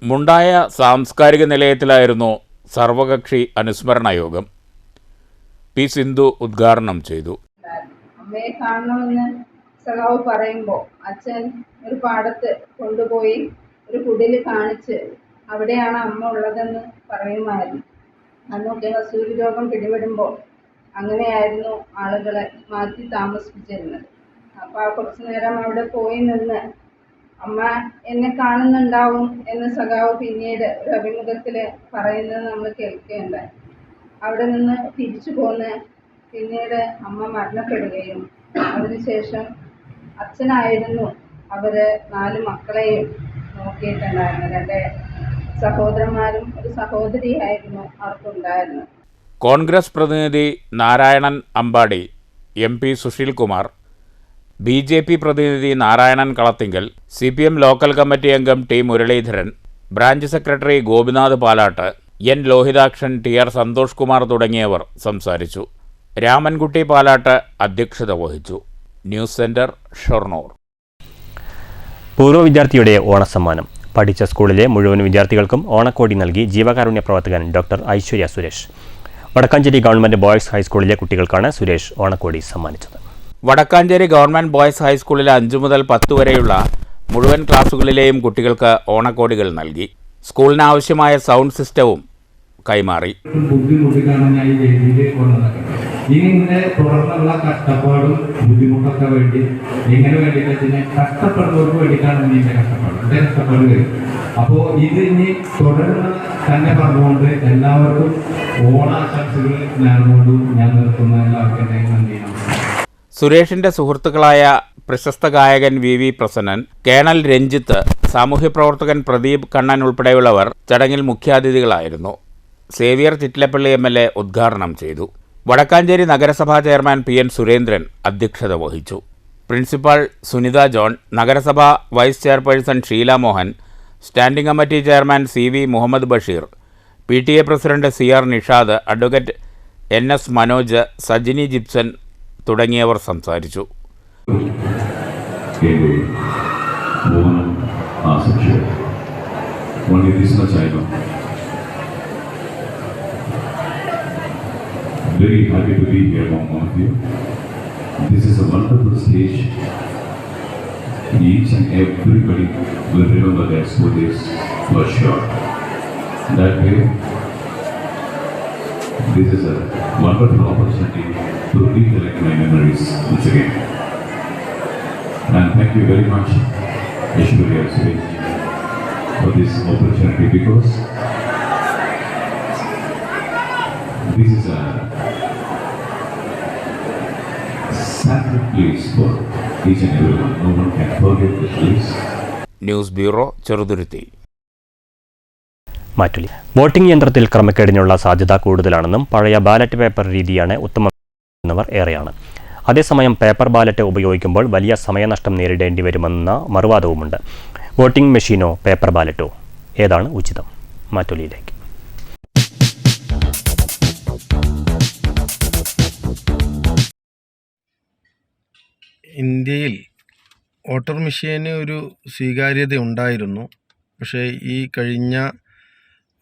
Speaker 3: മുണ്ടായ സാംസ്കാരിക നിലയത്തിലായിരുന്നു സർവകക്ഷി അനുസ്മരണ യോഗം. P സിന്ധു ഉദ്ഘാടനം ചെയ്തു.
Speaker 10: അമ്മയെ കാണണമെന്ന് സഖാവ് പറയുമ്പോൾ അച്ഛൻ ഒരു പാടത്ത് കൊണ്ടുപോയി ഒരു കുടില് കാണിച്ച് അവിടെയാണ് അമ്മ ഉള്ളതെന്ന് പറയുമായിരുന്നു. അന്നൊക്കെ വസൂരി രോഗം പിടിപെടുമ്പോൾ അങ്ങനെയായിരുന്നു ആളുകളെ മാറ്റി താമസിപ്പിച്ചിരുന്നത്. അപ്പോൾ കുറച്ചു നേരം അവിടെ പോയി നിന്ന് അമ്മ എന്നെ കാണുന്നുണ്ടാവും എന്ന് സഖാവ് പിന്നീട് ഒരു അഭിമുഖത്തിൽ പറയുന്നത് നമ്മൾ കേൾക്കുകയുണ്ടായി. അവിടെ നിന്ന് തിരിച്ചു പോന്ന് പിന്നീട് അമ്മ മരണപ്പെടുകയും അതിനുശേഷം അച്ഛനായിരുന്നു അവർ 4 മക്കളെയും നോക്കിയിട്ടുണ്ടായിരുന്നു. 2 സഹോദരന്മാരും ഒരു സഹോദരിയായിരുന്നു അവർക്കുണ്ടായിരുന്നത്.
Speaker 3: കോൺഗ്രസ് പ്രതിനിധി നാരായണൻ അമ്പാടി, MP സുശീൽ കുമാർ, BJP പ്രതിനിധി Narayanan Kalathingal, CPM local committee അംഗം T Muraleedharan, branch secretary Gopinath Palatt, N Lohithakshan, TR Santhosh Kumar തുടങ്ങിയവർ സംസാരിച്ചു. രാമൻകുട്ടി പാലാട്ട് അധ്യക്ഷത വഹിച്ചു. News centre, Shoranur.
Speaker 1: പൂർവ്വ വിദ്യാർത്ഥിയുടെ ഓണസമ്മാനം. പഠിച്ച സ്കൂളിലെ മുഴുവൻ വിദ്യാർത്ഥികൾക്കും ഓണക്കോടി നൽകി ജീവകാരുണ്യ പ്രവർത്തകൻ doctor Aishwarya Suresh. Vadakkanchery government boys ഹൈസ്കൂളിലെ കുട്ടികൾക്കാണ് സുരേഷ് ഓണക്കോടി സമ്മാനിച്ചത്.
Speaker 3: വടക്കാഞ്ചേരി ഗവൺമെൻറ് ബോയ്സ് ഹൈസ്കൂളിലെ 5 മുതൽ 10 വരെയുള്ള മുഴുവൻ ക്ലാസുകളിലെയും കുട്ടികൾക്ക് ഓണക്കോടികൾ നൽകി. സ്കൂളിന് ആവശ്യമായ സൗണ്ട് സിസ്റ്റവും കൈമാറി.
Speaker 7: ഇതിന്റെ തുടർന്നുള്ള കഷ്ടപ്പാടും ബുദ്ധിമുട്ടൊക്കെ വേണ്ടി എങ്ങനെ വേണ്ടിയിട്ട് കഷ്ടപ്പെടുന്നവർക്ക് വേണ്ടിയിട്ടാണ് ഇതിന്റെ കഷ്ടപ്പാട് വരും. അപ്പോൾ ഇത് ഇനി തുടർന്ന് തന്നെ പറഞ്ഞുകൊണ്ട് എല്ലാവർക്കും ഓണാശംസകൾ നേർന്നുകൊണ്ടും ഞാൻ നിർത്തുന്ന എല്ലാവർക്കും നന്ദി.
Speaker 3: സുരേഷിന്റെ സുഹൃത്തുക്കളായ പ്രശസ്ത ഗായകൻ VV പ്രസന്നൻ, കേണൽ രഞ്ജിത്ത്, സാമൂഹ്യപ്രവർത്തകൻ പ്രദീപ് കണ്ണൻ ഉൾപ്പെടെയുള്ളവർ ചടങ്ങിൽ മുഖ്യാതിഥികളായിരുന്നു. സേവ്യർ ചിറ്റിലപ്പള്ളി MLA ഉദ്ഘാടനം ചെയ്തു. വടക്കാഞ്ചേരി നഗരസഭാ ചെയർമാൻ PN സുരേന്ദ്രൻ അധ്യക്ഷത വഹിച്ചു. പ്രിൻസിപ്പാൾ സുനിത ജോൺ, നഗരസഭാ vice chairperson Sheela Mohan, standing committee chairman CV Muhammad Basheer, PTA president CR Nishad, advocate NS Manoj, Sajini Jipson തുടങ്ങിയവർ സംസാരിച്ചു.
Speaker 15: Very happy to be here among all of you. This is a wonderful stage. Each and everybody will remember their school days for sure. That way, this is a wonderful opportunity to recollect my memories once again. And thank you very much, Aishwarya Suresh, for this opportunity, because this is a sacred place for each and everyone. No one can forget this place.
Speaker 3: News bureau, Cheruthuruthy.
Speaker 1: Mattoli. Voting യന്ത്രത്തിൽ ക്രമക്കേടിനുള്ള സാധ്യത കൂടുതലാണെന്നും പഴയ ballot paper രീതിയാണ് ഉത്തമമെന്നവർ ഏറെയാണ്. അതേസമയം paper ballot ഉപയോഗിക്കുമ്പോൾ വലിയ സമയനഷ്ടം നേരിടേണ്ടി വരുമെന്ന മറുവാദവുമുണ്ട്. വോട്ടിംഗ് മെഷീനോ പേപ്പർ ബാലറ്റോ, ഏതാണ് ഉചിതം? മാറ്റുലിയിലേക്ക്.
Speaker 12: ഇന്ത്യയിൽ വോട്ടർ മെഷീന് ഒരു സ്വീകാര്യത ഉണ്ടായിരുന്നു. പക്ഷേ ഈ കഴിഞ്ഞ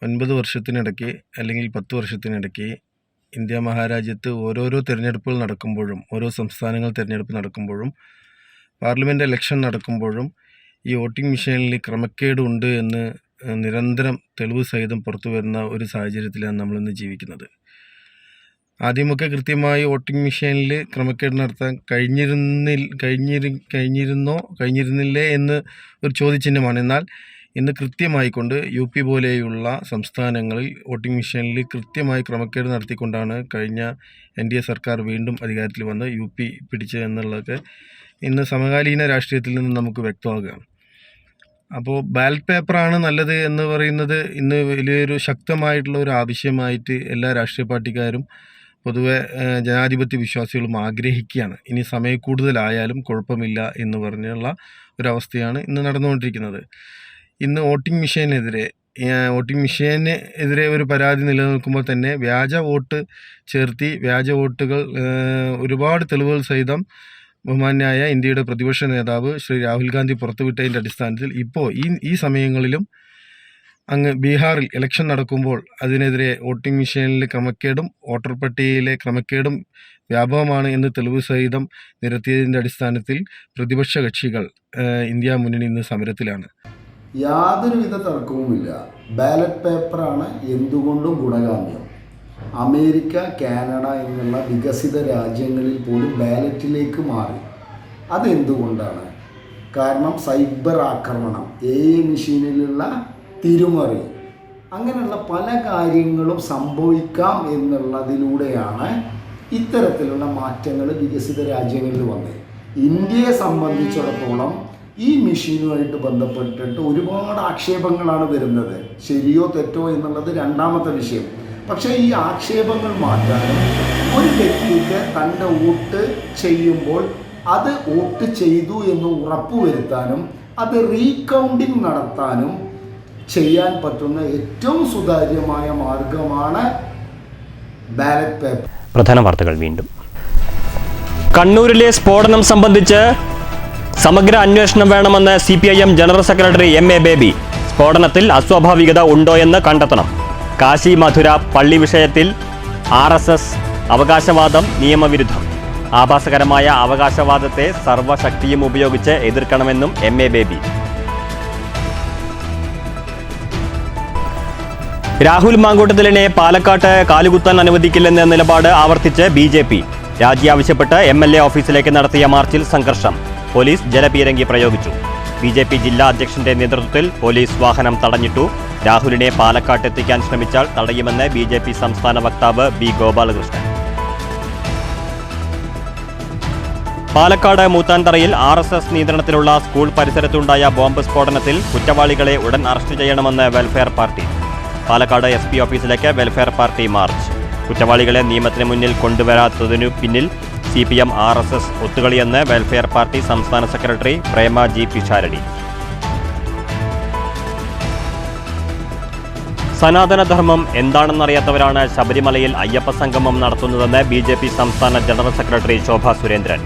Speaker 12: 9 വർഷത്തിനിടയ്ക്ക് അല്ലെങ്കിൽ 10 വർഷത്തിനിടയ്ക്ക് ഇന്ത്യ മഹാരാജ്യത്ത് ഓരോരോ തിരഞ്ഞെടുപ്പുകൾ നടക്കുമ്പോഴും, ഓരോ സംസ്ഥാനങ്ങൾ തിരഞ്ഞെടുപ്പ് നടക്കുമ്പോഴും, പാർലമെൻറ്റ് ഇലക്ഷൻ നടക്കുമ്പോഴും ഈ വോട്ടിംഗ് മെഷീനിൽ ക്രമക്കേടുണ്ട് എന്ന് നിരന്തരം തെളിവ് സഹിതം പുറത്തു വരുന്ന ഒരു സാഹചര്യത്തിലാണ് നമ്മളിന്ന് ജീവിക്കുന്നത്. ആദ്യമൊക്കെ കൃത്യമായി വോട്ടിംഗ് മെഷീനിൽ ക്രമക്കേട് നടത്താൻ കഴിഞ്ഞിരുന്നില്ലേ എന്ന് ഒരു ചോദ്യചിഹ്നമാണ്. എന്നാൽ ഇന്ന് കൃത്യമായിക്കൊണ്ട് UP പോലെയുള്ള സംസ്ഥാനങ്ങളിൽ വോട്ടിംഗ് മെഷീനിൽ കൃത്യമായി ക്രമക്കേട് നടത്തിക്കൊണ്ടാണ് കഴിഞ്ഞ NDA സർക്കാർ വീണ്ടും അധികാരത്തിൽ വന്ന് UP പിടിച്ചത് എന്നുള്ളതൊക്കെ ഇന്ന് സമകാലീന രാഷ്ട്രീയത്തിൽ നിന്ന് നമുക്ക് വ്യക്തമാകുകയാണ്. അപ്പോൾ ബാലറ്റ് പേപ്പറാണ് നല്ലത് എന്ന് പറയുന്നത് ഇന്ന് വലിയൊരു ശക്തമായിട്ടുള്ള ഒരു ആവശ്യമായിട്ട് എല്ലാ രാഷ്ട്രീയ പാർട്ടിക്കാരും പൊതുവെ ജനാധിപത്യ വിശ്വാസികളും ആഗ്രഹിക്കുകയാണ്. ഇനി സമയക്കൂടുതലായാലും കുഴപ്പമില്ല എന്ന് പറഞ്ഞുള്ള ഒരവസ്ഥയാണ് ഇന്ന് നടന്നുകൊണ്ടിരിക്കുന്നത്. ഇന്ന് വോട്ടിംഗ് മെഷീനെതിരെ ഒരു പരാതി നിലനിൽക്കുമ്പോൾ തന്നെ വ്യാജ വോട്ട് ചേർത്തി വ്യാജ വോട്ടുകൾ ഒരുപാട് തെളിവുകൾ സഹിതം ബഹുമാന്യായ ഇന്ത്യയുടെ പ്രതിപക്ഷ നേതാവ് ശ്രീ രാഹുൽ ഗാന്ധി പുറത്തുവിട്ടതിൻ്റെ അടിസ്ഥാനത്തിൽ ഇപ്പോൾ ഈ സമയങ്ങളിലും അങ്ങ് ബീഹാറിൽ ഇലക്ഷൻ നടക്കുമ്പോൾ അതിനെതിരെ വോട്ടിംഗ് മെഷീനിലെ ക്രമക്കേടും വോട്ടർ പട്ടികയിലെ ക്രമക്കേടും വ്യാപകമാണ് എന്ന് തെളിവ് സഹിതം നിരത്തിയതിൻ്റെ അടിസ്ഥാനത്തിൽ പ്രതിപക്ഷ കക്ഷികൾ ഇന്ത്യ മുന്നണി ഇന്ന് സമരത്തിലാണ്.
Speaker 16: യാതൊരുവിധ തർക്കവുമില്ല, ബാലറ്റ് പേപ്പറാണ് എന്തുകൊണ്ടും ഗുണകാമ്യം. അമേരിക്ക, കാനഡ എന്നുള്ള വികസിത രാജ്യങ്ങളിൽ പോലും ബാലറ്റിലേക്ക് മാറി. അതെന്തുകൊണ്ടാണ്? കാരണം സൈബർ ആക്രമണം, AI മെഷീനിലുള്ള തിരുമറി, അങ്ങനെയുള്ള പല കാര്യങ്ങളും സംഭവിക്കാം എന്നുള്ളതിലൂടെയാണ് ഇത്തരത്തിലുള്ള മാറ്റങ്ങൾ വികസിത രാജ്യങ്ങളിൽ വന്നത്. ഇന്ത്യയെ സംബന്ധിച്ചിടത്തോളം ഈ മെഷീനുമായിട്ട് ബന്ധപ്പെട്ടിട്ട് ഒരുപാട് ആക്ഷേപങ്ങളാണ് വരുന്നത്. ശരിയോ തെറ്റോ എന്നുള്ളത് രണ്ടാമത്തെ വിഷയം. പക്ഷേ ഈ ആക്ഷേപങ്ങൾ മാറ്റാനും ഒരു വ്യക്തിക്ക് തൻ്റെ വോട്ട് ചെയ്യുമ്പോൾ അത് വോട്ട് ചെയ്തു എന്ന് ഉറപ്പുവരുത്താനും അത് റീകൗണ്ടിങ് നടത്താനും ചെയ്യാൻ പറ്റുന്ന ഏറ്റവും സുതാര്യമായ മാർഗമാണ് ബാലറ്റ് പേപ്പർ.
Speaker 1: പ്രധാന വാർത്തകൾ വീണ്ടും. കണ്ണൂരിലെ സ്ഫോടനം സംബന്ധിച്ച് സമഗ്ര അന്വേഷണം വേണമെന്ന് CPIM general secretary MA baby. സ്ഫോടനത്തിൽ അസ്വാഭാവികത ഉണ്ടോയെന്ന് കണ്ടെത്തണം. കാശി മധുര പള്ളി വിഷയത്തിൽ RSS അവകാശവാദം നിയമവിരുദ്ധം. ആഭാസകരമായ അവകാശവാദത്തെ സർവശക്തിയും ഉപയോഗിച്ച് എതിർക്കണമെന്നും MA ബേബി. രാഹുൽ മാങ്കൂട്ടത്തിലിനെ പാലക്കാട്ട് കാലുകുത്താൻ അനുവദിക്കില്ലെന്ന നിലപാട് ആവർത്തിച്ച് BJP. രാജി ആവശ്യപ്പെട്ട് MLA ഓഫീസിലേക്ക് നടത്തിയ മാർച്ചിൽ സംഘർഷം. പോലീസ് ജലപീരങ്കി പ്രയോഗിച്ചു. BJP ജില്ലാ അധ്യക്ഷന്റെ നേതൃത്വത്തിൽ പോലീസ് വാഹനം തടഞ്ഞിട്ടു. രാഹുലിനെ പാലക്കാട്ട് എത്തിക്കാൻ ശ്രമിച്ചാൽ തടയുമെന്ന് BJP സംസ്ഥാന വക്താവ് B ഗോപാലകൃഷ്ണൻ. പാലക്കാട് മൂത്താൻതറയിൽ RSS നിയന്ത്രണത്തിലുള്ള സ്കൂൾ പരിസരത്തുണ്ടായ ബോംബ് സ്ഫോടനത്തിൽ കുറ്റവാളികളെ ഉടൻ അറസ്റ്റ് ചെയ്യണമെന്ന് വെൽഫെയർ പാർട്ടി. പാലക്കാട് SP ഓഫീസിലേക്ക് വെൽഫെയർ പാർട്ടി മാർച്ച്. കുറ്റവാളികളെ നിയമത്തിന് മുന്നിൽ കൊണ്ടുവരാത്തതിനു പിന്നിൽ CPM RSS ഒത്തുകളിയെന്ന് വെൽഫെയർ പാർട്ടി സംസ്ഥാന സെക്രട്ടറി പ്രേമ G പിഷാരടി. സനാതനധർമ്മം എന്താണെന്നറിയാത്തവരാണ് ശബരിമലയിൽ അയ്യപ്പ സംഗമം നടത്തുന്നതെന്ന് BJP സംസ്ഥാന ജനറൽ സെക്രട്ടറി ശോഭ സുരേന്ദ്രൻ.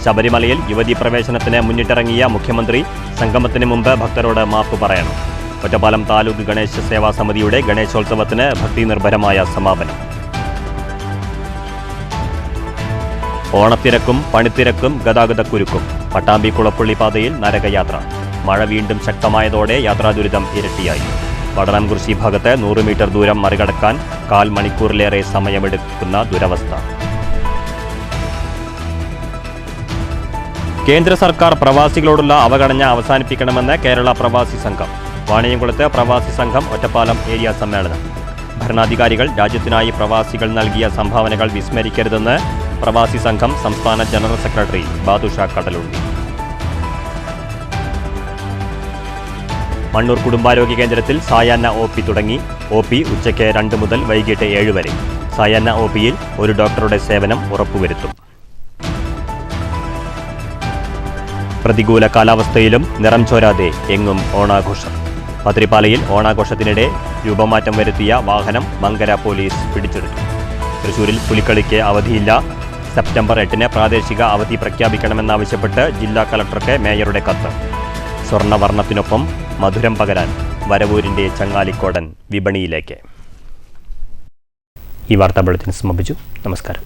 Speaker 1: ശബരിമലയിൽ യുവതീ പ്രവേശനത്തിന് മുന്നിട്ടിറങ്ങിയ മുഖ്യമന്ത്രി സംഗമത്തിന് മുമ്പ് ഭക്തരോട് മാപ്പ് പറയണം. ഒറ്റപ്പാലം താലൂക്ക് ഗണേശ സേവാ സമിതിയുടെ ഗണേശോത്സവത്തിന് ഭക്തിനിർഭരമായ സമാപനം. ഓണത്തിരക്കും പണിത്തിരക്കും ഗതാഗതക്കുരുക്കും. പട്ടാമ്പി കുളപ്പള്ളി പാതയിൽ നരകയാത്ര. മഴ വീണ്ടും ശക്തമായതോടെ യാത്രാദുരിതം ഇരട്ടിയായി. വടനംകുറിശി ഭാഗത്ത് 100 മീറ്റർ ദൂരം മറികടക്കാൻ 1/4 മണിക്കൂറിലേറെ സമയമെടുക്കുന്ന ദുരവസ്ഥ. കേന്ദ്ര സർക്കാർ പ്രവാസികളോടുള്ള അവഗണന അവസാനിപ്പിക്കണമെന്ന് കേരള പ്രവാസി സംഘം. വാണിയംകുളത്ത് പ്രവാസി സംഘം ഒറ്റപ്പാലം ഏരിയ സമ്മേളനം. ഭരണാധികാരികൾ രാജ്യത്തിനായി പ്രവാസികൾ നൽകിയ സംഭാവനകൾ വിസ്മരിക്കരുതെന്ന് പ്രവാസി സംഘം സംസ്ഥാന ജനറൽ സെക്രട്ടറി ബാദുഷ കടലുണ്ടി. മണ്ണൂർ കുടുംബാരോഗ്യ കേന്ദ്രത്തിൽ സായാഹ്ന OP തുടങ്ങി. OP ഉച്ചയ്ക്ക് 2 മുതൽ വൈകിട്ട് 7 വരെ. സായാഹ്ന OPയിൽ ഒരു ഡോക്ടറുടെ സേവനം ഉറപ്പുവരുത്തും. പ്രതികൂല കാലാവസ്ഥയിലും നിറം ചോരാതെ എങ്ങും ഓണാഘോഷം. പത്രിപ്പാലയിൽ ഓണാഘോഷത്തിനിടെ രൂപമാറ്റം വരുത്തിയ വാഹനം മങ്കര പോലീസ് പിടിച്ചെടുത്തു. തൃശൂരിൽ പുലിക്കളിക്ക് അവധിയില്ല. സെപ്റ്റംബർ 8 പ്രാദേശിക അവധി പ്രഖ്യാപിക്കണമെന്നാവശ്യപ്പെട്ട് ജില്ലാ കളക്ടർക്ക് മേയറുടെ കത്ത്. സ്വർണ്ണവർണ്ണത്തിനൊപ്പം മധുരം പകരാൻ വരവൂരിൻ്റെ ചങ്ങാലിക്കോടൻ വിപണിയിലേക്ക്. ഈ വാർത്താ ബുള്ളറ്റിൻ സമാപിച്ചു. നമസ്കാരം.